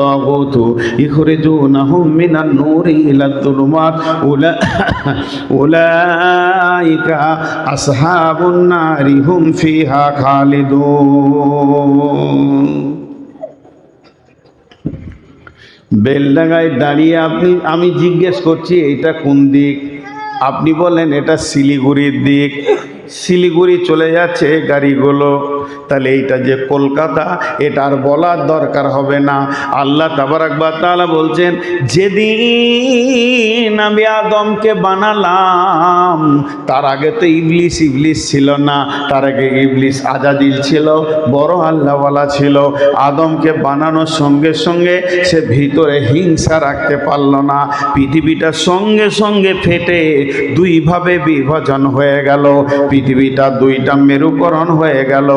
তাগুতু ইখরিজুনাহুম মিনান নূরি ইলাজ জুলুমাত উলাইকা আসহাবুন নারি হুম ফিহা খালিদুন। বেলডাঙ্গায় দাঁড়িয়ে আমি জিজ্ঞেস করছি এইটা কোন দিক, আপনি বলেন এটা শিলিগুড়ির দিক। শিলিগুড়ি চলে যাচ্ছে গাড়িগুলো, তাহলে এইটা যে কলকাতা এটা আর বলার দরকার হবে না। আল্লাহ তাবারাক ওয়া তাআলা বলছেন, যেদিন আমি আদমকে বানালাম তার আগে তো ইবলিস ছিল না, তার আগে ইবলিস আজাদিল ছিল, বড় আল্লাহওয়ালা ছিল। আদমকে বানানোর সঙ্গে সঙ্গে সে ভিতরে হিংসা রাখতে পারল না, পৃথিবীটা সঙ্গে সঙ্গে ফেটে দুইভাবে বিভাজন হয়ে গেল। পৃথিবীটা দুইটা মেরুকরণ হয়ে গেল।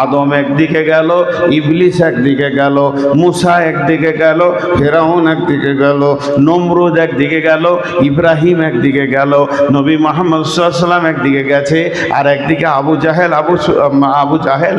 আদম একদিকে গেল, ইবলিস একদিকে গেল, মুসা একদিকে গেল, ফেরাউন একদিকে গেল, নমরুদ একদিকে গেল, ইব্রাহিম একদিকে গেল, নবী মুহাম্মদ সাল্লাল্লাহু আলাইহি ওয়াসাল্লাম একদিকে গেছে, আর একদিকে আবু জাহেল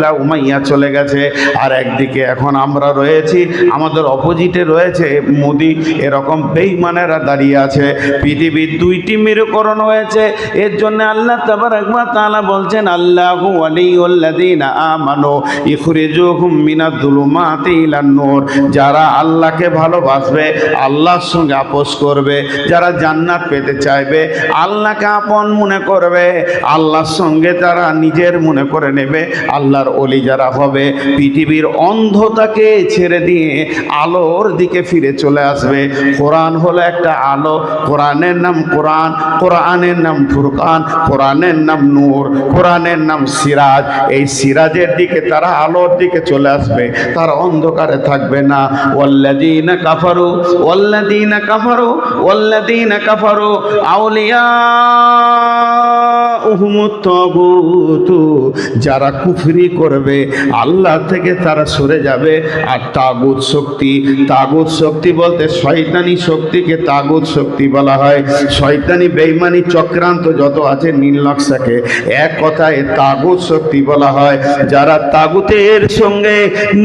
আর উমাইয়া চলে গেছে, আর একদিকে এখন আমরা রয়েছি, আমাদের অপোজিটে রয়েছে মোদি। এরকম বেঈমানেরা দাঁড়িয়ে আছে। পৃথিবীর দুইটি মেরুকরণ হয়েছে। এর জন্য আল্লাহ তাবারাক ওয়া তাআলা বলছেন, আল্লাহু ওয়ালিউল লাযিনা আমানু ইখরিজুহুম মিনাজ জুলুমাতি ইলান নূর। যারা আল্লাহকে ভালোবাসবে, আল্লাহর সঙ্গে আপোস করবে, যারা জান্নাত পেতে চাইবে, আল্লাহকে আপন মনে করবে, আল্লাহর সঙ্গে তারা নিজের মনে করে নেবে, আল্লাহর ওলি যারা হবে, পৃথিবীর অন্ধতাকে ছেড়ে দিয়ে আলোর দিকে ফিরে চলে আসবে। কোরআন হলো একটা আলো, কোরআনের নাম কোরআন, কোরআনের নাম ফুরকান, কোরআনের নাম নূর, কোরআনের নাম সিরাজ। এই সিরাজের দিকে তারা আলোর দিকে চলে আসবে, তারা অন্ধকারে থাকবে না। ওয়াল্লাযীনা কাফারু আউলিয়াউহুমুত তাগুতু। যারা কুফরি করবে আল্লাহ থেকে তারা সরে যাবে। আর তাগুত শক্তি বলতে শয়তানি শক্তিকে তাগুত শক্তি বলা হয়। শয়তানি বেঈমানি চক্রান্ত যত আছে নীল নকশাকে এক কথায় তাগুত শক্তি বলা হয়। যারা তাগুতের সঙ্গে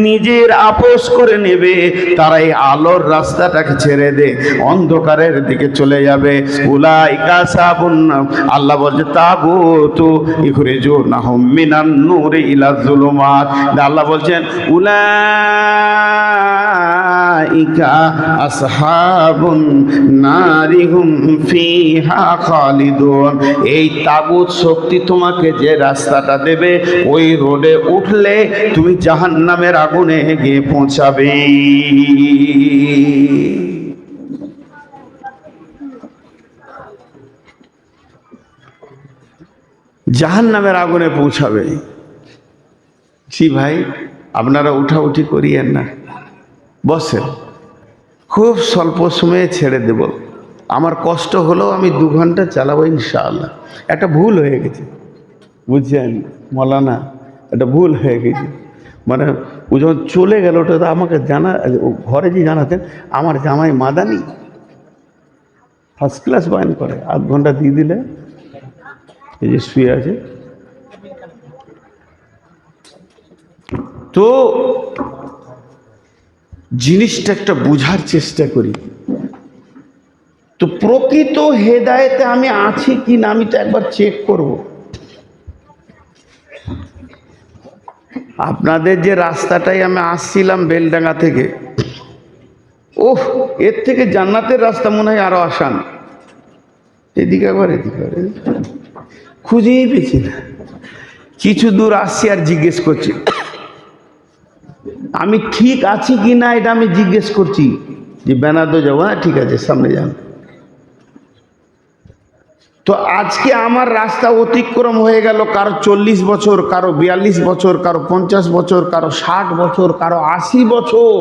নিজের আপোস করে নেবে, তারাই আলোর রাস্তাটাকে ছেড়ে দে অন্ধকারের দিকে চলে যাবে। উলাইকা আসহাবুন নার। আল্লাহ বলছে তাগুতু ইখরিজুনাহুম মিনান নূরি ইলা যুলুমাত। আল্লাহ বলছেন উলাইকা আসহাবুন নারি হুম ফিহা খালিদুন। এই তাগুত শক্তি তোমাকে যে রাস্তাটা দেবে, ওই রোডে উঠলে তুমি জাহান্নামের আগুনে গিয়ে পৌঁছাবে। জাহান্নামের আগুনে পৌঁছাবে। জি ভাই, আপনারা উঠাউঠি করিয়েন না, বসেন, খুব স্বল্প সময়ে ছেড়ে দেব। আমার কষ্ট হলেও আমি 2 ঘন্টা চালাবো ইনশাআল্লাহ। একটা ভুল হয়ে গেছে, বুঝছেন মৌলানা, একটা ভুল হয়ে গেছে। মানে ও যখন চলে গেল, ওটা তো আমাকে ঘরে যে জানাতেন, আমার জামাই মাদানি ফার্স্ট ক্লাস বয়ান করে, 8 ঘন্টা দিয়ে দিলে এই যে শুয়ে আছে, তো জিনিসটা একটা বোঝার চেষ্টা করি। তো প্রকৃত হেদায়েতে আমি আছি কি না আমি তো একবার চেক করব। আপনাদের যে রাস্তাটাই আমি আসছিলাম বেলডাঙ্গা থেকে, ওহ, এর থেকে জান্নাতের রাস্তা মনে হয় আরো আসান। এদিকে একবার খুঁজেই পেয়েছি না। কিছু দূর আসছি আর জিজ্ঞেস করছি আমি ঠিক আছি কি না, এটা আমি জিজ্ঞেস করছি যে বেনাদো যাবো। হ্যাঁ ঠিক আছে, সামনে যান। তো আজকে আমার রাস্তা অতিক্রম হয়ে গেল কারো 40 বছর, কারো 42 বছর, কারো 50 বছর, কারো 60 বছর, কারো 80 বছর।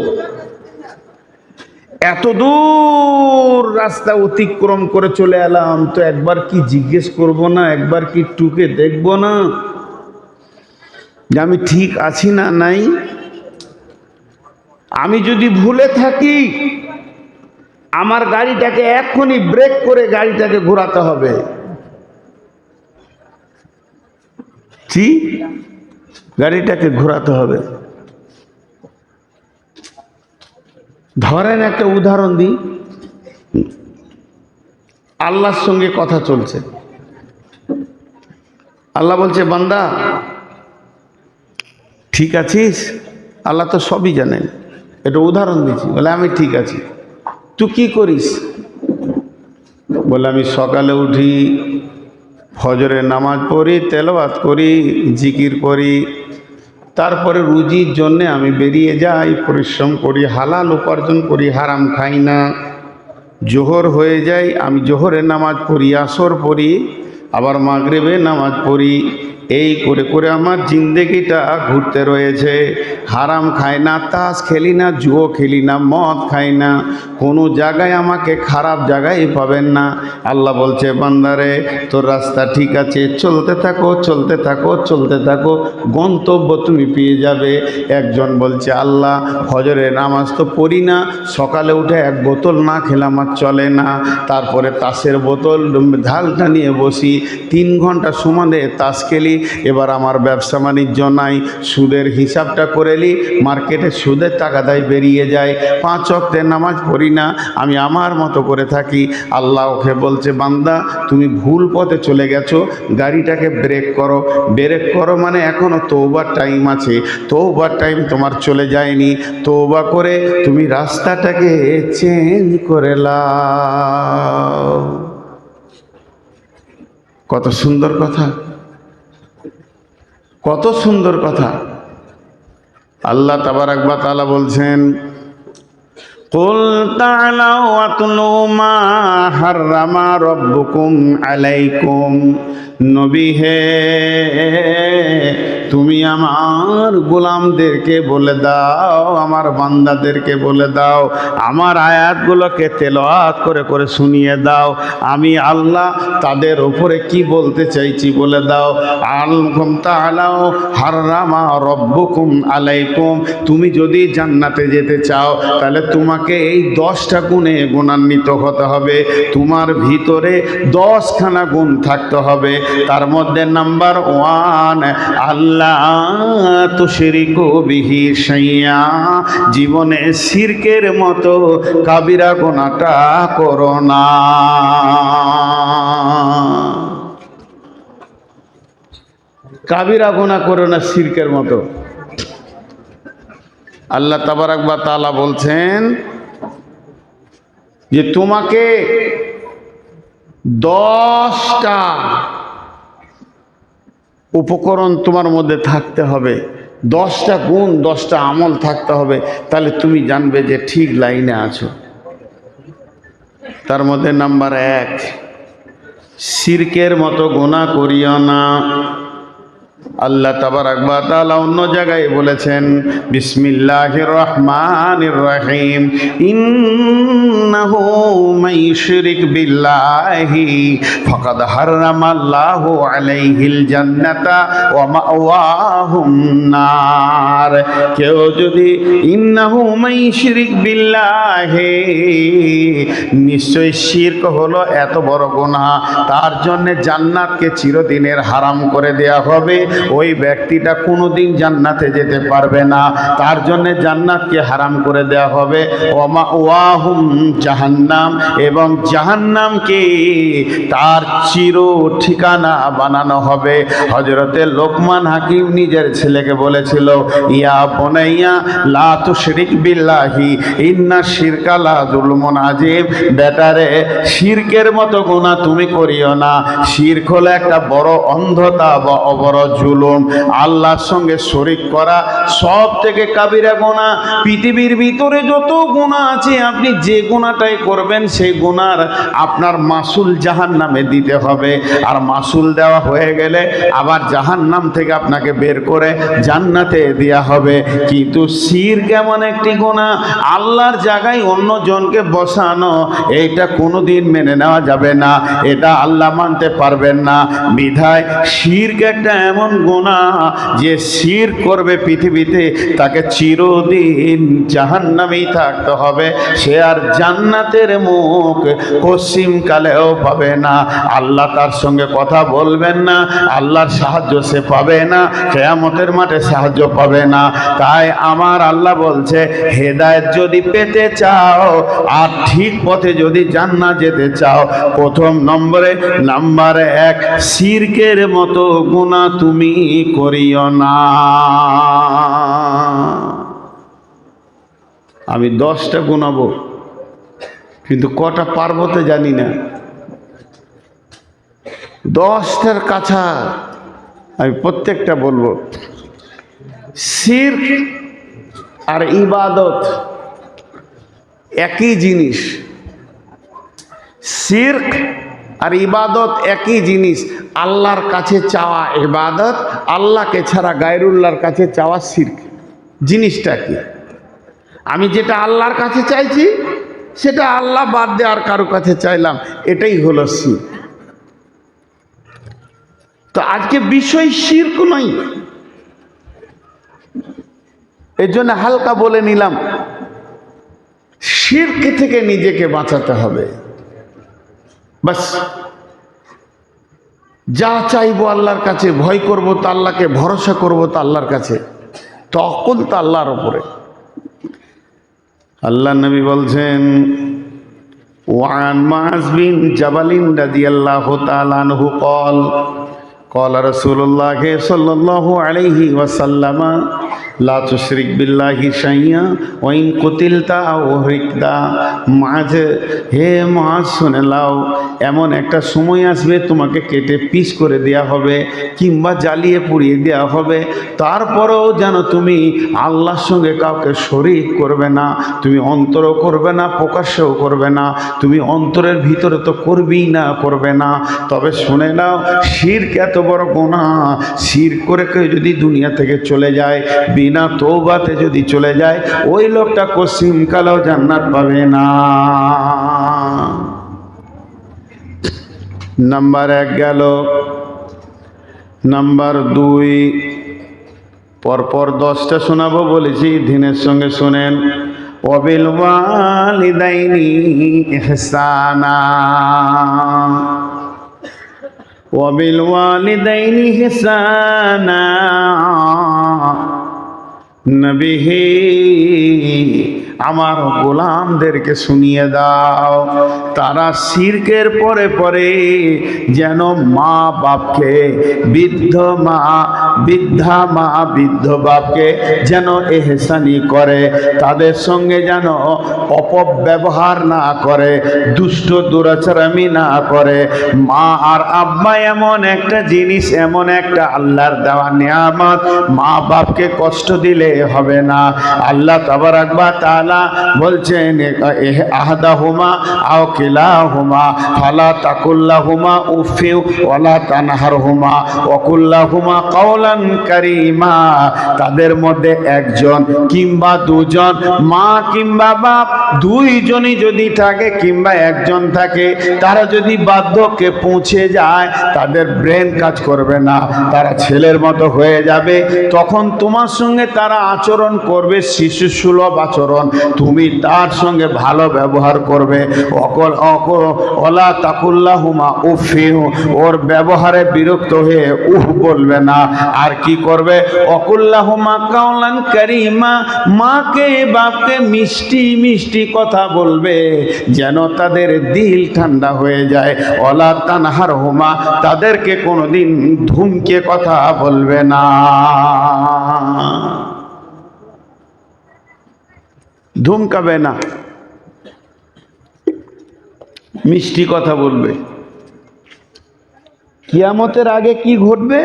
এত দূর রাস্তা অতিক্রম করে চলে এলাম, তো একবার কি জিজ্ঞেস করব না, একবার কি টুকে দেখব না যে আমি ঠিক আছি না নাই? আমি যদি ভুলে থাকি আমার গাড়িটাকে এখনই ব্রেক করে গাড়িটাকে ঘোরাতে হবে। ঠিক, গাড়িটাকে ঘোরাতে হবে। ধরেন একটা উদাহরণ দিই, আল্লাহর সঙ্গে কথা চলছে। আল্লাহ বলছে, বান্দা ঠিক আছিস? আল্লাহ তো সবই জানেন, এটা উদাহরণ দিচ্ছি। বলে আমি ঠিক আছি। তুই কি করিস? বলে আমি সকালে উঠি, ফজরের নামাজ পড়ি, তেলাওয়াত করি, জিকির করি, তারপরে রুজির জন্যে আমি বেরিয়ে যাই, পরিশ্রম করি, হালাল উপার্জন করি, হারাম খাই না। জোহর হয়ে যায়, আমি জোহরের নামাজ পড়ি, আসর পড়ি, আবার মাগরিবে নামাজ পড়ি। এই করে করে আমার জিন্দেগিটা ঘুরতে রয়েছে। হারাম খাই না, তাস খেলি না, জুয়ো খেলি না, মদ খাই না, কোনো জায়গায় আমাকে খারাপ জায়গায় পাবেন না। আল্লাহ বলছে, বান্দারে তোর রাস্তা ঠিক আছে, চলতে থাকো, চলতে থাকো, চলতে থাকো, গন্তব্য তুমি পেয়ে যাবে। একজন বলছে, আল্লাহ ফজরের নামাজ তো পড়ি না, সকালে উঠে এক বোতল না খেলে আমার চলে না, তারপরে তাসের বোতল ঢালটা নিয়ে বসি, 3 ঘন্টা সমানে তাস খেলি, এবার আমার ব্যবসা বাণিজ্য নাই, সুদের হিসাবটা করে নি, মার্কেটে সুদের টাকাটাই বেরিয়ে যায়, 5 ওয়াক্তের নামাজ পড়ি না, আমি আমার মতো করে থাকি। আল্লাহ ওকে বলছে, বান্দা তুমি ভুল পথে চলে গেছো, গাড়িটাকে ব্রেক করো। ব্রেক করো মানে এখনো তওবার টাইম আছে, তওবার টাইম তোমার চলে যায়নি। তওবা করে তুমি রাস্তাটাকে চেঞ্জ করে লাও। কত সুন্দর কথা, কত সুন্দর কথা। আল্লাহ তাবারাক ওয়া তাআলা বলছেন, কুল তাআলাউ আতলু মা হাররামা রাব্বুকুম আলাইকুম। নবী হে, তুমি আমার গোলামদেরকে বলে দাও, আমার বান্দাদেরকে বলে দাও, আমার আয়াতগুলোকে তেলাওয়াত করে করে শুনিয়ে দাও, আমি আল্লাহ তাদের উপরে কি বলতে চাইছি বলে দাও। আলকুম তাআলাউ হাররামা রাব্বুকুম আলাইকুম। তুমি যদি জান্নাতে যেতে চাও তাহলে তোমাকে এই 10টা গুণে গুণান্বিত হতে হবে, তোমার ভিতরে 10খানা গুণ থাকতে হবে। তার মধ্যে নাম্বার 1, আল্লাহ তুশরিকু বিহি শাইয়া, জীবনে শিরকের মতো কাবিরা গুনাহটা করো না। কাবিরা গুনাহ করো না শিরকের মতো। আল্লাহ তাবারাক ওয়া তাআলা বলছেন যে তোমাকে 10টা উপকরণ তোমার মধ্যে থাকতে হবে, 10টা গুণ, 10টা আমল থাকতে হবে, তাহলে তুমি জানবে যে ঠিক লাইনে আছো। তার মধ্যে নাম্বার 1, শিরকের মতো গুনাহ করিও না। আল্লাহ তাবারাক ওয়া তাআলা অন্য জায়গায় বলেছেন, বিসমিল্লাহির রহমানির রহিম, ইন্নাহু মান ইউশরিক বিল্লাহি ফাকাদ হারামাল্লাহু আলাইহিল জান্নাতা ওয়া মাওয়াহুন নার। কেউ যদি ইন্নাহু মান ইউশরিক বিল্লাহি, নিশ্চয় শিরক হলো এত বড় গুনাহ, তার জন্য জান্নাতকে চিরদিনের হারাম করে দেয়া হবে। ওই ব্যক্তিটা কোনোদিন জান্নাতে যেতে পারবে না। তার জন্য জান্নাতকে হারাম করে দেওয়া হবে। ওমা ওয়াহুম জাহান্নাম, এবং জাহান্নামকে তার চির ঠিকানা বানানো হবে। হযরতে লোকমান হাকিম নিজের ছেলেকে বলেছিল, ইয়া বুনাইয়া লা তুশরিক বিল্লাহি ইন্না শিরকা লা যুলমুন আযীম। বেটারে, শিরকের মতো গুনাহ তুমি করিও না। শিরক হলো একটা বড় অন্ধতা বা বড় জুলুম। আল্লাহর সঙ্গে শরীক করা সব থেকে কাবিরা গুনাহ। পৃথিবীর ভিতরে যত গুনাহ আছে, আপনি যে গুনাহটাই করবেন সেই গুনার আপনার মাসুল জাহান্নামে দিতে হবে। আর মাসুল দেওয়া হয়ে গেলে আবার জাহান্নাম থেকে আপনাকে বের করে জান্নাতে দেওয়া হবে। কিন্তু শিরক এমন একটি গুনাহ, আল্লাহর জায়গায় অন্য জনকে বসানো, এইটা কোনোদিন মেনে নেওয়া যাবে না। এটা আল্লাহ মানতে পারবেন না। বিধায় শিরক একটা এমন গুনাহ যে শিরক করবে পৃথিবীতে তাকে চিরদিন জাহান্নামেই থাকতে হবে। সে আর জান্নাতের মুখ পশ্চিম কালেও পাবে না। আল্লাহ তার সঙ্গে কথা বলবেন না, আল্লাহর সাহায্য সে পাবে না, কিয়ামতের মাঠে সাহায্য পাবে না। তাই আমার আল্লাহ বলছে, হেদায়েত যদি পেতে চাও আর ঠিক পথে যদি জান্নাত যেতে চাও, প্রথম নম্বরে নাম্বার 1, শিরকের মতো গুনাহ তুমি করিও না। আমি 10টা গুনাবো, কিন্তু কটা পারবো তো জানি না। 10টার কাছা আমি প্রত্যেকটা বলবো। শিরক আর ইবাদত একই জিনিস। শিরক আর ইবাদত একই জিনিস। আল্লাহর কাছে চাওয়া ইবাদত, আল্লাহকে ছাড়া গায়রুল্লাহর কাছে চাওয়া শিরক। জিনিসটা কি? আমি যেটা আল্লাহর কাছে চাইছি সেটা আল্লাহ বাদ দিয়ে আর কারো কাছে চাইলাম, এটাই হলো শিরক। তো আজকে বিষয় শিরক নয়, এর জন্য হালকা বলে নিলাম। শিরক থেকে নিজেকে বাঁচাতে হবে। বাস, যা চাইবো আল্লাহর কাছে, ভয় করবো তো আল্লাহকে, ভরসা করবো তো আল্লাহর কাছে, তখন তো আল্লাহর উপরে। আল্লাহ নবী বলছেন, ওয়ান মুআয বিন জাবালিন রাদিয়াল্লাহু তাআলা আনহু قال قال رسول الله صلى الله عليه وسلم লা তুশরিক বিল্লাহি শাইআ ওয়া ইন কুতিলতা আও উহরিকতা। মুআয, হে মুআয শুনে নাও, এমন একটা সময় আসবে তোমাকে কেটে পিস করে দেয়া হবে কিংবা জ্বালিয়ে পুড়িয়ে দেওয়া হবে, তারপরেও যেন তুমি আল্লাহর সঙ্গে কাউকে শরীক করবে না। তুমি অন্তরও করবে না, প্রকাশ্যও করবে না। তুমি অন্তরের ভিতরে তো করবেই না, করবে না। তবে শুনে নাও, শিরক এত বড় গুনাহ, শিরক করে কেউ যদি দুনিয়া থেকে চলে যায়, বিনা তওবাতে যদি চলে যায়, ওই লোকটা কসিম কালেও জান্নাত পাবে না। নাম্বার 1 গেল। নাম্বার 2, পরপর 10টা শোনাবো বলেছি, ধ্যানের সঙ্গে শোনেন। ওয়াবিল ওয়ালিদাইনি ইহসানা, ওয়াবিল ওয়ালিদাইনি ইহসানা। নবী হে, আমার গোলামদেরকে শুনিয়ে দাও, তারা শিরকের পরে পরে যেন মা বাপকে, বৃদ্ধা মা বৃদ্ধ বাপকে যেন এহসানি করে, তাদের সঙ্গে যেন অপব্যবহার না করে, দুষ্ট দুরাচারামি না করে। মা আর আব্বা এমন একটা জিনিস, এমন একটা আল্লাহর দেওয়া নিয়ামত, মা বাপকে কষ্ট দিলে হবে না। আল্লাহ তাবারাক ওয়া তাআলা বলছেন, আহাদাহুমা আও কিলাহুমা ফালা তাকুল্লাহুমা উফি ওয়ালা তানহারহুমা ওয়াকুল্লাহুমা কাওলান কারীমা। তাদের মধ্যে একজন কিংবা দুজন, মা কিংবা বাপ, দুইজনই যদি থাকে কিংবা একজন থাকে, তারা যদি বার্ধক্যে পৌঁছে যায়, তাদের ব্রেন কাজ করবে না, তারা ছেলের মতো হয়ে যাবে। তখন তোমার সঙ্গে তারা আচরণ করবে শিশুসুলভ আচরণ, তুমি তার সঙ্গে ভালো ব্যবহার করবে। ওলা তাকুল্লাহুমা উফি, ওর ব্যবহারে বিরক্ত হয়ে বলবে না। আর কি করবে? অকুল্লাহুমা কাওলান কারীমা, মাকে বাপকে মিষ্টি মিষ্টি কথা বলবে যেন তাদের দিল ঠান্ডা হয়ে যায়। ওয়ালা তানহারহুমা, তাদেরকে কোনোদিন ধুমকে কথা বলবে না। ধুমকাবে না, মিষ্টি কথা বলবে। কিয়ামতের আগে কি ঘটবে?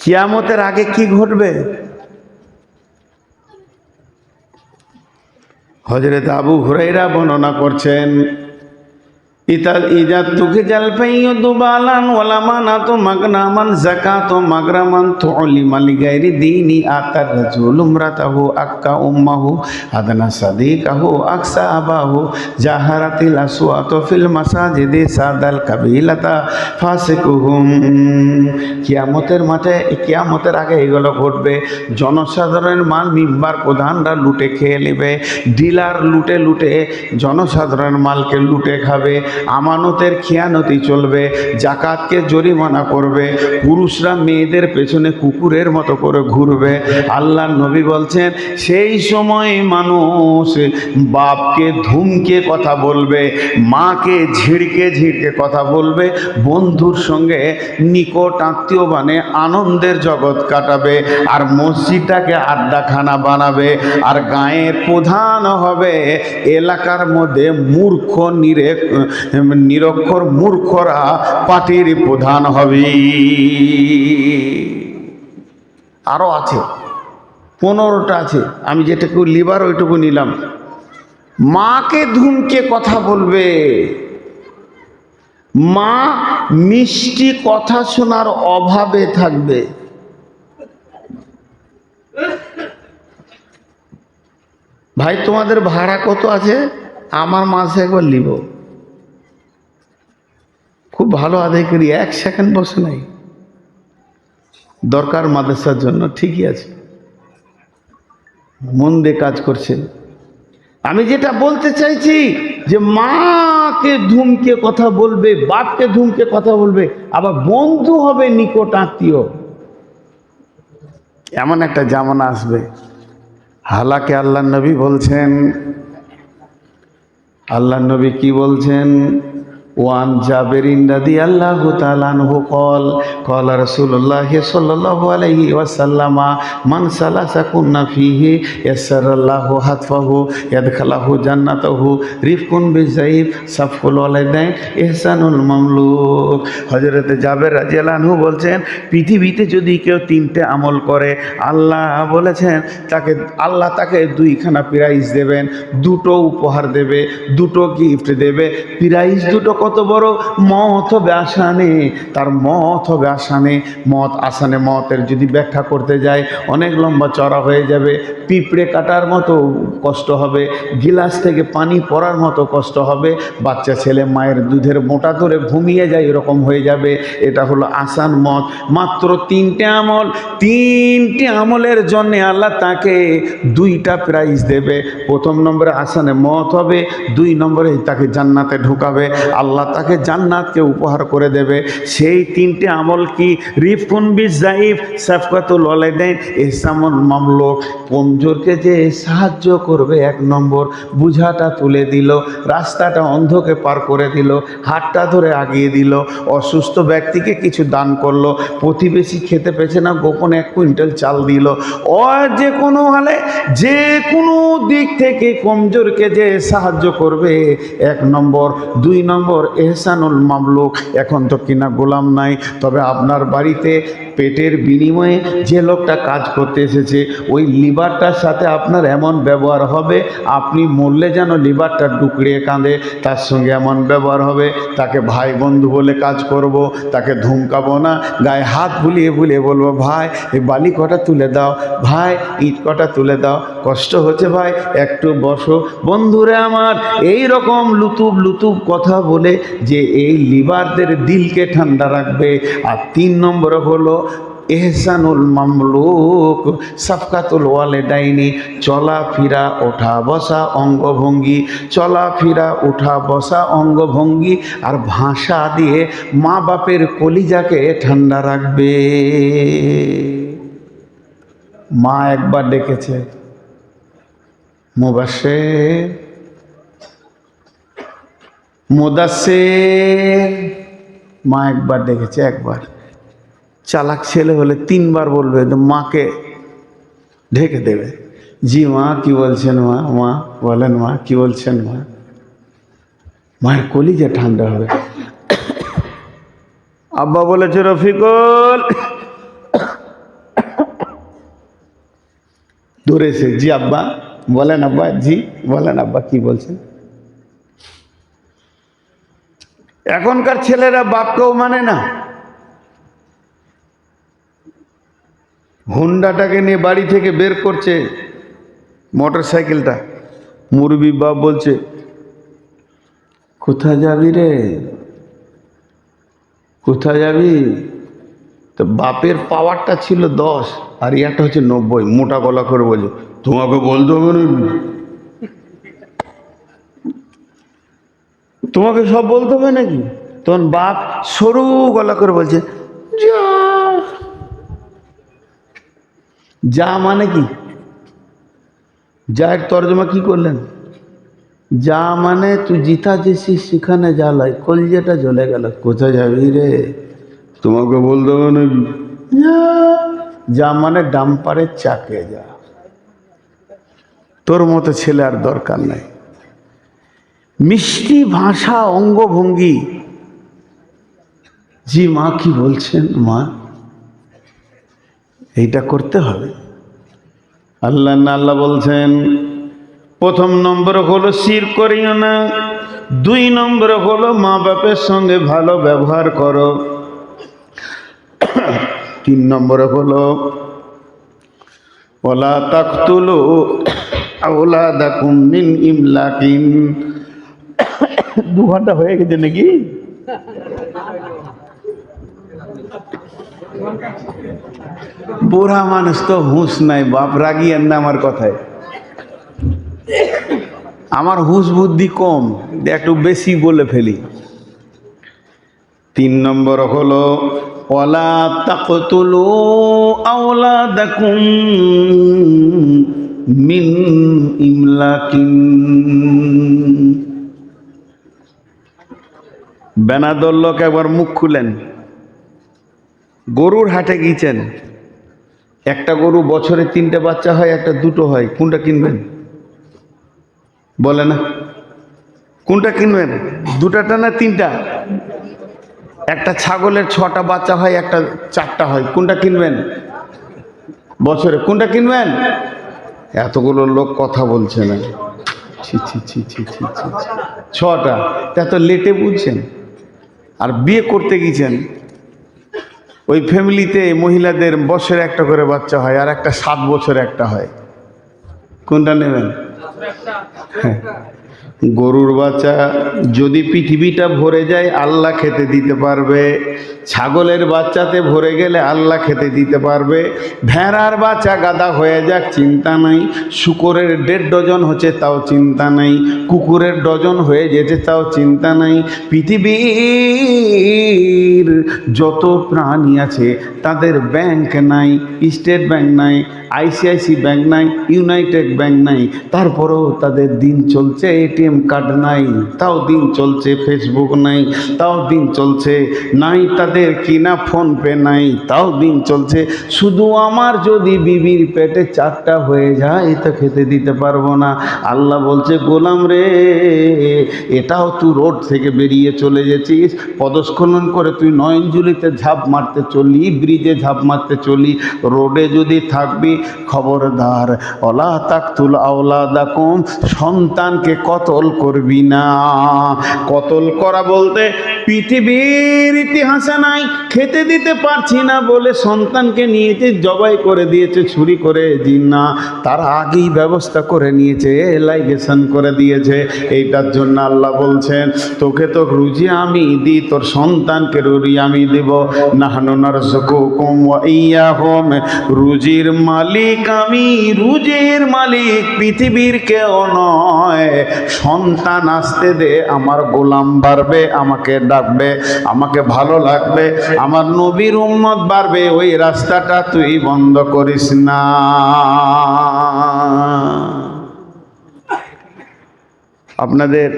কিয়ামতের আগে কি ঘটবে? হযরত আবু হুরায়রা বর্ণনা করছেন, ইজা তুখিজাল ফাইয়ুদু বালান ওয়ালা মানাতু মাগনামান যাকাতু মাগরামান তুলিমা লিগাইরি দীনি আতার রাজুল উমরাতাহু আক্কা উম্মাহু আদনা সাদিকাহু আকসা আবাহু জাহারাতিল আসওয়াতু ফিল মাসাজিদি সাদাল কাবিলাতা ফাসিকুহুম। কিয়ামতের মাঠে, কিয়ামতের আগে এগুলো ঘটবে। জনসাধারণের মাল মিম্বার প্রধানরা লুটে খেয়ে নেবে, ডিলার লুটে লুটে জনসাধারণের মালকে লুটে খাবে, আমানতের খিয়ানতি চলবে, জাকাতকে জরিমানা করবে, পুরুষরা মেয়েদের পেছনে কুকুরের মতো করে ঘুরবে। আল্লাহর নবী বলছেন সেই সময় মানুষ বাপকে ধুমকে কথা বলবে, মাকে ঝিড়কে ঝিড়কে কথা বলবে, বন্ধুর সঙ্গে নিকট আত্মীয় বানে আনন্দের জগৎ কাটাবে, আর মসজিদটাকে আড্ডাখানা বানাবে, আর গায়ের প্রধান হবে, এলাকার মধ্যে মূর্খ নিরক্ষর মূর্খরা পার্টির প্রধান হবে। আরো আছে 15টা আছে, আমি যেটুকু লিবার ওইটুকু নিলাম। মাকে ধুমকে কথা বলবে, মা মিষ্টি কথা শোনার অভাবে থাকবে। ভাই তোমাদের ভাড়া কত আছে? আমার মাসে একবার নিব, খুব ভালো আদায় করি, 1 সেকেন্ড বসে নাই, দরকার মাদ্রাসার জন্য, ঠিকই আছে, মন দিয়ে কাজ করছেন। আমি যেটা বলতে চাইছি যে মাকে ধুমকে কথা বলবে, বাপকে ধুমকে কথা বলবে, আবার বন্ধু হবে নিকট আত্মীয়। এমন একটা জামানা আসবে, হালাকে আল্লাহ নবী বলছেন, আল্লাহ নবী কি বলছেন? ওয়ান জাবেরিন রাদিয়াল্লাহু তাআলা আনহু قال قال رسول الله صلى الله عليه وسلم من سلك كنا فيه يسر الله حتفه يدخله جنته رفق بالزيف صفح الوالدين احسان المملوك। হযরত জাবের রাদিয়াল্লাহু আনহু বলছেন, পৃথিবীতে যদি কেউ 3টে আমল করে, আল্লাহ বলেছেন আল্লাহ তাকে 2খানা প্রাইজ দেবেন, 2টো উপহার দেবে, 2টো গিফট দেবে। প্রাইজ 2টো কত বড়? মত হবে আসানে, তার মত হবে আসানে। মত আসানে, মতের যদি ব্যাখ্যা করতে যায় অনেক লম্বা চড়া হয়ে যাবে, পিঁপড়ে কাটার মতো কষ্ট হবে, গিলাস থেকে পানি পড়ার মতো কষ্ট হবে, বাচ্চা ছেলে মায়ের দুধের মোটা ধরে ঘুমিয়ে যায় এরকম হয়ে যাবে। এটা হলো আসান মত। মাত্র 3টে আমল, 3টে আমলের জন্যে আল্লাহ তাকে 2টা প্রাইজ দেবে। প্রথম নম্বরে আসানে মত হবে, 2 নম্বরে তাকে জান্নাতে ঢুকাবে, আল্লাহ তাকে জান্নাতকে উপহার করে দেবে। সেই 3টে আমল কি? রিফকুন বিজাইফ, সাফকাতুল ওয়ালিদাইন, ইহসানুল মামলুক। কমজোরকে যে সাহায্য করবে, 1 নম্বর বুঝাটা তুলে দিল, রাস্তাটা অন্ধকে পার করে দিল, হাতটা ধরে আগিয়ে দিল, অসুস্থ ব্যক্তিকে কিছু দান করলো, প্রতিবেশী খেতে পেছে না গোপনে 1 কুইন্টাল চাল দিল। যে কোনো হালে, যে কোনো দিক থেকে কমজোরকে যে সাহায্য করবে, 1 নম্বর। 2 নম্বর এহসানুল মামলুক। এখন তো কিনা গোলাম নাই, তবে আপনার বাড়িতে পেটের বিনিময়ে যে লোকটা কাজ করতে এসেছে, ওই লিভারটার সাথে আপনার এমন ব্যবহার হবে, আপনি মরলে যেন লিভারটা ডুকরিয়ে কাঁদে, তার সঙ্গে এমন ব্যবহার হবে, তাকে ভাই বন্ধু বলে কাজ করব, তাকে ধমকাবো না, গায়ে হাত বুলিয়ে বুলিয়ে বলবো, ভাই এই বালি কটা তুলে দাও, ভাই ইট কটা তুলে দাও, কষ্ট হচ্ছে ভাই একটু বসো। বন্ধুরে আমার, এই রকম লুতুব লুতুব কথা বলে যে এই লিভারদের দিলকে ঠান্ডা রাখবে। আর 3 নম্বর হলো এহসানুল মামলুক, সাফকাতুল ওয়ালিদাইনি, চলাফেরা ওঠা বসা অঙ্গভঙ্গি, চলাফেরা ওঠা বসা অঙ্গভঙ্গি আর ভাষা দিয়ে মা বাপের কলিজাকে ঠান্ডা রাখবে। মা একবার ডেকেছে, মুবাশশির, মুদাসসির। মা একবার ডেকেছে, একবার। চালাক ছেলে হলে 3 বার বলবে, তো মাকে ঢেকে দেবে। জি মা, কি বলছেন মা? মা বলেন মা, কি বলছেন মা? মায়ের কলিজা ঠান্ডা হবে। আব্বা বলেছে রফিকুল, ধরেছে। জি আব্বা বলেন, আব্বা জি বলেন, আব্বা কি বলছেন? এখনকার ছেলেরা বাপকেও মানে না। হুন্ডাটাকে নিয়ে বাড়ি থেকে বের করছে, মোটর সাইকেলটা। মুরবি বাপ বলছে, কোথায় যাবি রে, কোথায় যাবি? তো বাপের পাওয়ারটা ছিল 10 আর ইয়াটা হচ্ছে 90। মোটা গলা করে বলছে, তোমাকে বলতে হবে না, তোমাকে সব বলতে হবে নাকি? তখন বাপ সরু গলা করে বলছে, যা। যা মানে কি? যা এর তর্জমা কি করলেন? যা মানে তুই জিতা যেছিস সেখানে যা, লাই কলজেটা জ্বলে গেল। কোথায় যাবি রে, তোমাকে বলতে হবে নাকি? যা মানে ডাম্পারের চাকে যা। তোর মতো ছেলে আর দরকার নাই। মিষ্টি ভাষা অঙ্গভঙ্গি। জি মা, কি বলছেন মা? এইটা করতে হবে। আল্লাহ বলছেন, প্রথম নম্বর হলো শিরক করিও না, 2 নম্বর হলো মা বাপের সঙ্গে ভালো ব্যবহার করো, 3 নম্বর হলো ওয়ালা তাকতুলু আওলাদাকুম মিন ইমলাকিন। 2 ঘন্টা হয়ে গেছে নাকি? বুড়া মানুষ তো হুঁশ নাই। বাপ রাগিয়েন না আমার কথায়, আমার হুঁশ বুদ্ধি কম, একটু বেশি বলে ফেলি। 3 নম্বর হলো ওয়ালা তাকতুলু আওলাদাকুম মিন ইমলাকিন। বেনাদর লোক একবার মুখ খুলেন। গরুর হাটে গিয়েছেন, একটা গরু বছরে 3টে বাচ্চা হয়, একটা 2টো হয়, কোনটা কিনবেন? বলে না, কোনটা কিনবেন? 2টা না 3টা? একটা ছাগলের 6টা বাচ্চা হয়, একটা 4টা হয়, কোনটা কিনবেন বছরে? কোনটা কিনবেন? এতগুলো লোক কথা বলছে না। ছি ছি ছি ছি ছি ছি, 6টা। তা তো লেটে বুঝছেন। আর বিয়ে করতে গিয়েছেন, ওই ফ্যামিলিতে মহিলাদের বছরে একটা করে বাচ্চা হয়, আর একটা 7 বছরে একটা হয়, কোনটা নেবেন? হ্যাঁ, গরুর বাচ্চা যদি পৃথিবীটা ভরে যায় আল্লাহ খেতে দিতে পারবে, ছাগলের বাচ্চাতে ভরে গেলে আল্লাহ খেতে দিতে পারবে, ভেড়ার বাচ্চা গাদা হয়ে যাক চিন্তা নাই, শূকরের 1.5 ডজন হচ্ছে তাও চিন্তা নাই, কুকুরের ডজন হয়ে যেতে তাও চিন্তা নাই। পৃথিবীর যত প্রাণী আছে তাদের ব্যাংক নাই, স্টেট ব্যাংক নাই, ICICI ব্যাংক নাই, ইউনাইটেড ব্যাংক নাই, তারপরেও তাদের দিন চলছে। ATM কার্ড নাই, তাও দিন চলছে। ফেসবুক নাই, তাও দিন চলছে। নাই তাদের কিনা ফোনপে নাই, তাও দিন চলছে। শুধু আমার যদি বিবির পেটে 4টা হয়ে যায় তো খেতে দিতে পারবো না। আল্লাহ বলছে, গোলাম রে, এটাও তুই রোড থেকে বেরিয়ে চলে গেছিস, পদস্খলন করে তুই নয়নজুলিতে ঝাঁপ মারতে চললি, ব্রিজে ঝাঁপ মারতে চললি, রোডে যদি থাকবি খবরদার ওয়ালা তাকতুল আওলাদাকুম। সন্তানকে কত কতল করবি না। কতল করা বলতে পৃথিবীর ইতিহাসে নাই, খেতে দিতে পারছি না বলে সন্তানকে নিয়েছে জবাই করে দিয়েছে ছুরি করে, জিন্না তার আগেই ব্যবস্থা করে নিয়েছে, লাইগেশন করে দিয়েছে। এইটার জন্য আল্লাহ বলছেন তোকে তো রুজি আমি দিই, তোর সন্তানকে রুজি আমি দেব। নাহনু নারযুকুকুম ওয়া ইয়াহুম, রুজির মালিক আমি, রুজির মালিক পৃথিবীর কেউ নয়। সন্তান আসতে দে, আমার গোলাম বাড়বে, আমাকে ডাকবে, আমাকে ভালো লাগবে, আমার নবীর উম্মত বাড়বে, ওই রাস্তাটা তুই বন্ধ করিস না। আপনাদের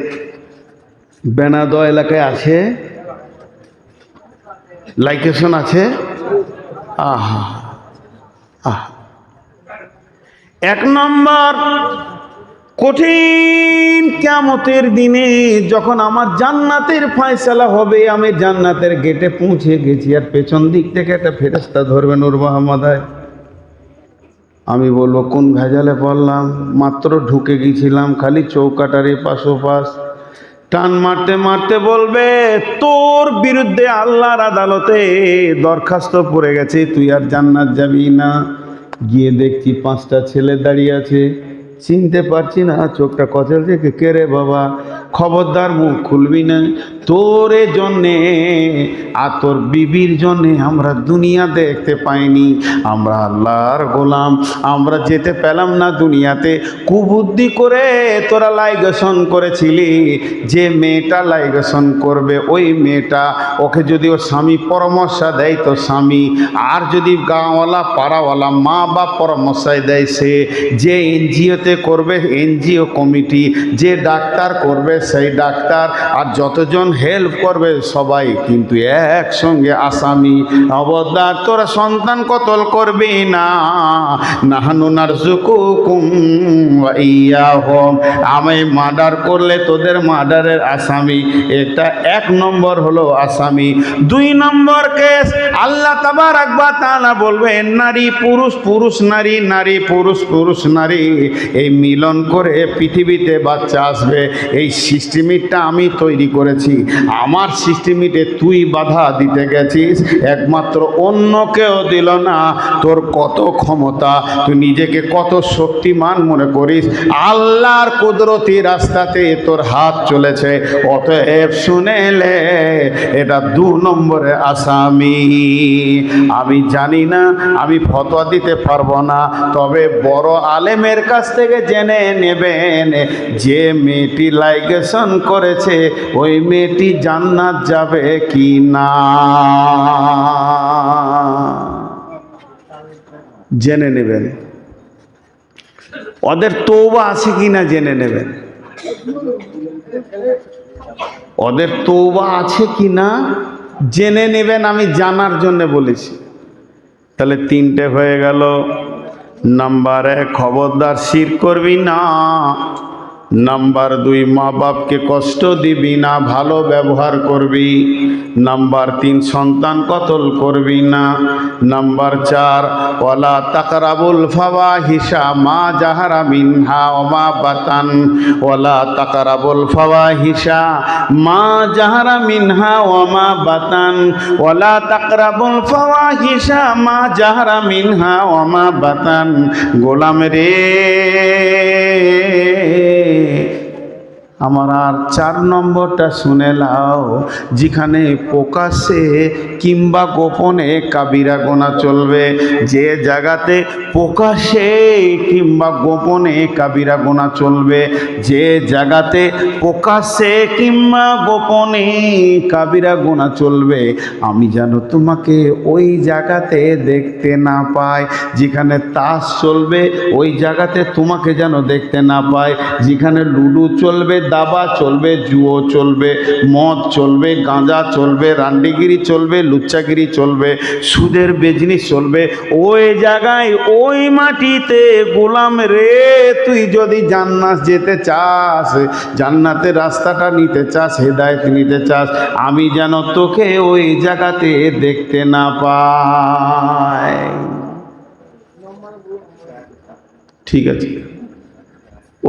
বেনাদো এলাকায় আছে লাইকেশন আছে? আহা আহা, এক নম্বর কঠিন কিয়ামতের দিনে যখন আমার জান্নাতের ফয়সালা হবে, আমি জান্নাতের গেটে পৌঁছে গেছি আর পেছন দিক থেকে একটা ফেরেশতা ধরবে, নূর মোহাম্মদ। আমি বলবো কোন ভেজালে পড়লাম, মাত্র ঢুকে গিয়েছিলাম, খালি চৌকাটার এপাশ ওপাশ টান মারতে মারতে বলবে তোর বিরুদ্ধে আল্লাহর আদালতে দরখাস্ত পড়ে গেছে, তুই আর জান্নাত যাবি না। গিয়ে দেখছি 5টা ছেলে দাঁড়িয়ে আছে, চিনতে পারছি না, চোখটা কচল থেকে, কে রে বাবা? খবরদার মুখ খুলবি না, তোর জন্যে আর তোর বিবির জন্যে আমরা দুনিয়া দেখতে পাইনি, আমরা আল্লাহর গোলাম, আমরা যেতে পেলাম না দুনিয়াতে। কুবুদ্ধি করে তোরা লাইগেশন করেছিলি, যে মেয়েটা লাইগেশন করবে ওই মেয়েটা, ওকে যদি ওর স্বামী পরামর্শ দেয় তো স্বামী, আর যদি গাঁওয়ালা পাড়াওয়ালা মা বাপ পরামর্শ দেয় সে, যে এনজিওতে করবে এনজিও কমিটি, যে ডাক্তার করবে সেই ডাক্তার, আর যতজন হেল্প করবে সবাই কিন্তু একসঙ্গে আসামি। খবরদার তোরা সন্তান কতল করবি না। নাহনু নারযুকুকুম ওয়া ইয়াহুম, আমি মার্ডার করলে তোদের মার্ডারের আসামি। এটা 1 নম্বর হলো আসামি। 2 নম্বর কেস, আল্লাহ তাবারাক ওয়া তাআলা বলবেন নারী পুরুষ, পুরুষ নারী, নারী পুরুষ, পুরুষ নারী, এই মিলন করে পৃথিবীতে বাচ্চা আসবে। এই সিস্টেমটা আমি তৈরি করেছি, আমার সিস্টেমে তুই বাধা দিতে গেছিস, একমাত্র অন্য কেউ দিল না। তোর কত ক্ষমতা, তুই নিজেকে কত শক্তিমান মনে করিস, আল্লাহর কুদরতি রাস্তাতে তোর হাত চলেছে। অতএব শুনেলে এটা 2 নম্বরে আসামি। আমি জানি না, আমি ফতোয়া দিতে পারবো না, তবে বড় আলেমের কাছ থেকে জেনে নেবেন যে মেয়েটি লাইগেশন করেছে ওই মেয়েটি জান্নাত যাবে কি না, জেনে নেবেন। ওদের তওবা আছে কি না জেনে নেবেন, ওদের তওবা আছে কি না জেনে নেবেন, আমি জানার জন্য বলেছি। তাহলে 3টে হয়ে গেল। নাম্বার 1, খবরদার শিরক করবি না। নাম্বার 2, মা বাপকে কষ্ট দিবি না, ভালো ব্যবহার করবি। নাম্বার 3, সন্তান কতল করবি না। নাম্বার 4, ওয়ালা তাকরাবুল ফাওয়াহিশা মা জাহারা মিনহা ওয়া মা বাতান, ওয়ালা তাকরাবুল ফাওয়াহিশা মা জাহারা মিনহা ওয়া মা বাতান, ওয়ালা তাকরাবুল ফাওয়াহিশা মা জাহারা মিনহা ওয়া মা বাতান। গোলাম রে, আমার আর 4 নম্বরটা শুনে লাও, যেখানে প্রকাশ্যে কিংবা গোপনে কাবিরা গোনা চলবে, যে জায়গাতে প্রকাশ্যে কিংবা গোপনে কাবিরা গোনা চলবে, যে জায়গাতে প্রকাশ্যে কিংবা গোপনে কাবিরা গোনা চলবে, আমি যেন তোমাকে ওই জায়গাতে দেখতে না পাই। যেখানে তাস চলবে ওই জায়গাতে তোমাকে যেন দেখতে না পাই। যেখানে লুডু চলবে, দাবা চলবে, জুয়ো চলবে, মদ চলবে, গাঁজা চলবে, রান্ডিগিরি চলবে, লুচ্চাগিরি চলবে, সুদের বিজনেস চলবে, ওই জায়গায় ওই মাটিতে গোলাম রে, তুই যদি জান্নাত যেতে চাস, জান্নাতের রাস্তাটা নিতে চাস, হেদায়েত নিতে চাস, আমি যেন তোকে ওই জায়গাতে দেখতে না পাই। ঠিক আছে,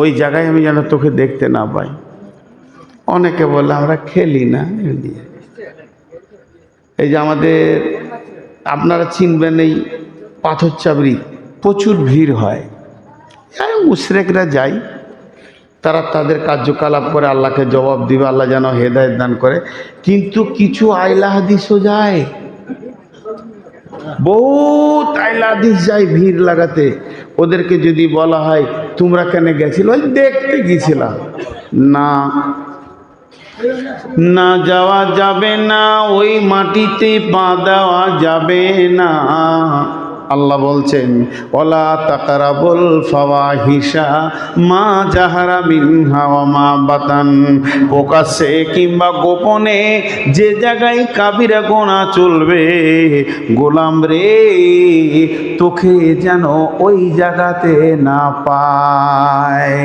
ওই জায়গায় আমি যেন তোকে দেখতে না পাই। অনেকে বলে আমরা খেলি না এমনি। এই যে আমাদের আপনারা চিনবেন এই পাথর চাবড়ি প্রচুর ভিড় হয়, মুশরিকরা যায়, তারা তাদের কার্যকলাপ করে আল্লাহকে জবাব দিবে, আল্লাহ যেন হেদায়েত দান করে। কিন্তু কিছু আইলা হাদিসও যায়, বহুত আইলা হাদিস যায় ভিড় লাগাতে। ওদেরকে যদি বলা হয় তোমরা কেন গেছিল, ওই দেখতে গেছিলাম, না না যাওয়া যাবে না, ওই মাটিতে পা দেওয়া যাবে না। আল্লাহ বলছেন ওয়ালা তাকরাবুল ফাওয়াহিশা মা জাহারা মিনহা ওয়া মা বাতান, প্রকাশ্যে কিংবা গোপনে যে জায়গায় কাবিরা গোনা চলবে, গোলাম রে তোকে যেন ওই জায়গাতে না পায়।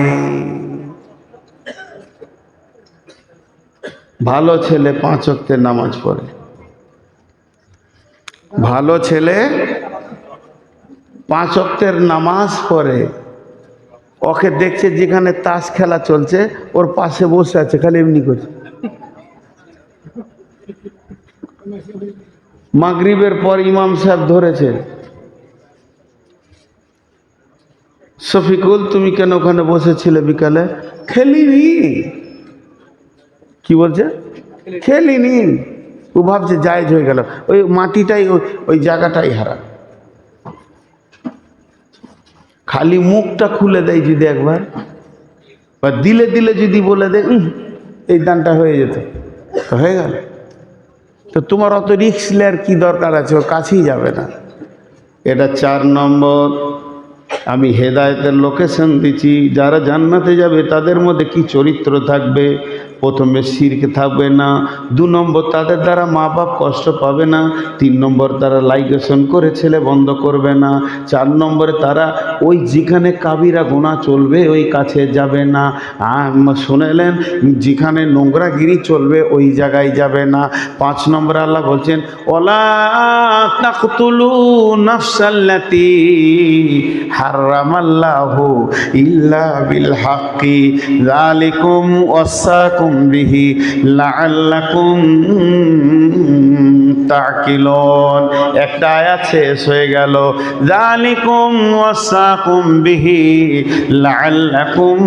ভালো ছেলে 5 ওয়াক্তের নামাজ পড়ে, ভালো ছেলে 5 ওয়াক্তের নামাজ পড়ে, ওকে দেখছে যেখানে তাস খেলা চলছে ওর পাশে বসে আছে, খালি এমনি করছে। মাগরিবের পর ইমাম সাহেব ধরেছে, শফিকুল তুমি কেন ওখানে বসেছিলে বিকালে? খেলিনি। কি বলছে? খেলিনি। ও ভাবছে জায়েজ হয়ে গেল, ওই মাটিটাই ওই জায়গাটাই হারা। খালি মুখটা খুলে দেয় যদি একবার, বা দিলে দিলে যদি বলে দেয় এই দানটা হয়ে যেত, তো হয়ে গেল। তো তোমার অত রিস্ক নেওয়ার কি দরকার আছে, ওর কাছেই যাবে না। এটা 4 নম্বর। আমি হেদায়েতের লোকেশন দিচ্ছি, যারা জান্নাতে যাবে তাদের মধ্যে কি চরিত্র থাকবে। প্রথমে শিরক থাকবে না, 2 নম্বর তাদের দ্বারা মা বাপ কষ্ট পাবে না, 3 নম্বর তারা লাইগেশন করে ছেলে বন্ধ করবে না, 4 নম্বরে তারা ওই যেখানে কাবিরা গুনাহ চলবে ওই কাছে যাবে না। শুনেলেন, যেখানে নোংরাগিরি চলবে ওই জায়গায় যাবে না। 5 নম্বরে আল্লাহ বলছেন ওয়ালা তাকতুলু নাফসাল্লাতী হারামাল্লাহু ইল্লা বিল হাক্কি যালিকুম ওয়াসাকুম বিহি লাআল্লাকুম তাকিলুন। একটা আয়াত শেষ হয়ে গেল, যালিকুম ওয়াসাকুম বিহি লাআল্লাকুম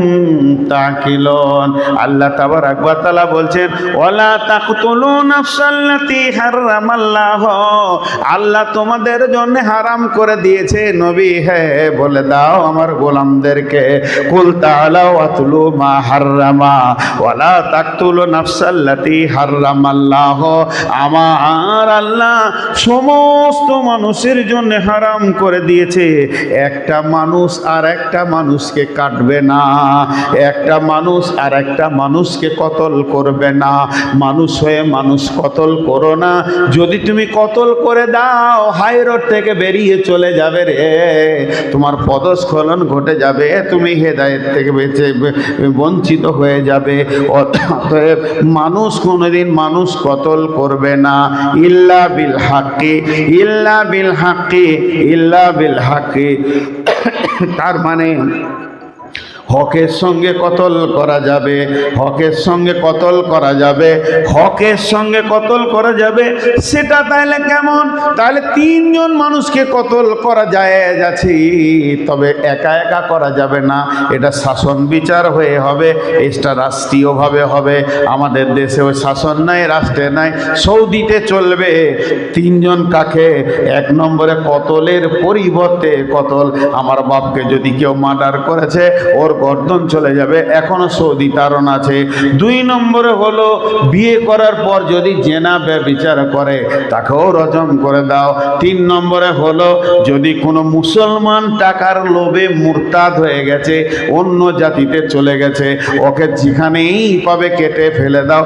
তাকিলুন। আল্লাহ তাবারাক ওয়া তাআলা বলছেন ওয়ালা তাকতুলু নাফসাল্লাতী হারামাল্লাহ, আল্লাহ তোমাদের জন্য হারাম করে দিয়েছে। নবী হ্যাঁ বলে দাও আমার গোলামদেরকে, কুল তাআলাউ আতলু মা হাররামা ওয়ালা তাকতুলু নাফসাল্লাতী হাররামাল্লাহ। আমার আল্লাহ সমস্ত মানুষের জন্য হারাম করে দিয়েছে, একটা মানুষ আর একটা মানুষকে কাটবে না, একটা মানুষ আর একটা মানুষকে কতল করবে না। মানুষ হয়ে মানুষ কতল করো না, যদি তুমি কতল করে দাও হাই রোড থেকে বেরিয়ে চলে যাবে রে, তোমার পদস্খলন ঘটে যাবে, তুমি হেদায়েত থেকে বঞ্চিত হয়ে যাবে। অতএব মানুষ কোনোদিন মানুষ কতল করবে না, ইল্লা বিল হাক্কি, ইল্লা বিল হাক্কি, ইল্লা বিল হাক্কি। তার মানে হকের সঙ্গে কতল করা যাবে, হকের সঙ্গে কতল করা যাবে, হকের সঙ্গে কতল করা যাবে। সেটা তাহলে কেমন? তাহলে 3 জন মানুষকে কতল করা যায় আছে, তবে একা একা করা যাবে না, এটা শাসন বিচার হয়ে হবে, এটা রাষ্ট্রীয়ভাবে হবে। আমাদের দেশে ওই শাসন নাই, রাষ্ট্রে নাই, সৌদিতে চলবে 3 জন কাকে 1 নম্বরে কতলের পরিবর্তে কতল। আমার বাপকে যদি কেউ মার্ডার করেছে ওর গর্দন চলে যাবে, এখনো সৌদি তারণ আছে। 2 নম্বরে হলো বিয়ে করার পর যদি জেনা ব্যভিচার করে তাকেও রজম করে দাও। 3 নম্বরে হলো যদি কোনো মুসলমান টাকার লোভে মুরতাদ হয়ে গেছে, অন্য জাতিতে চলে গেছে, ওকে যেখানেই পাবে কেটে ফেলে দাও।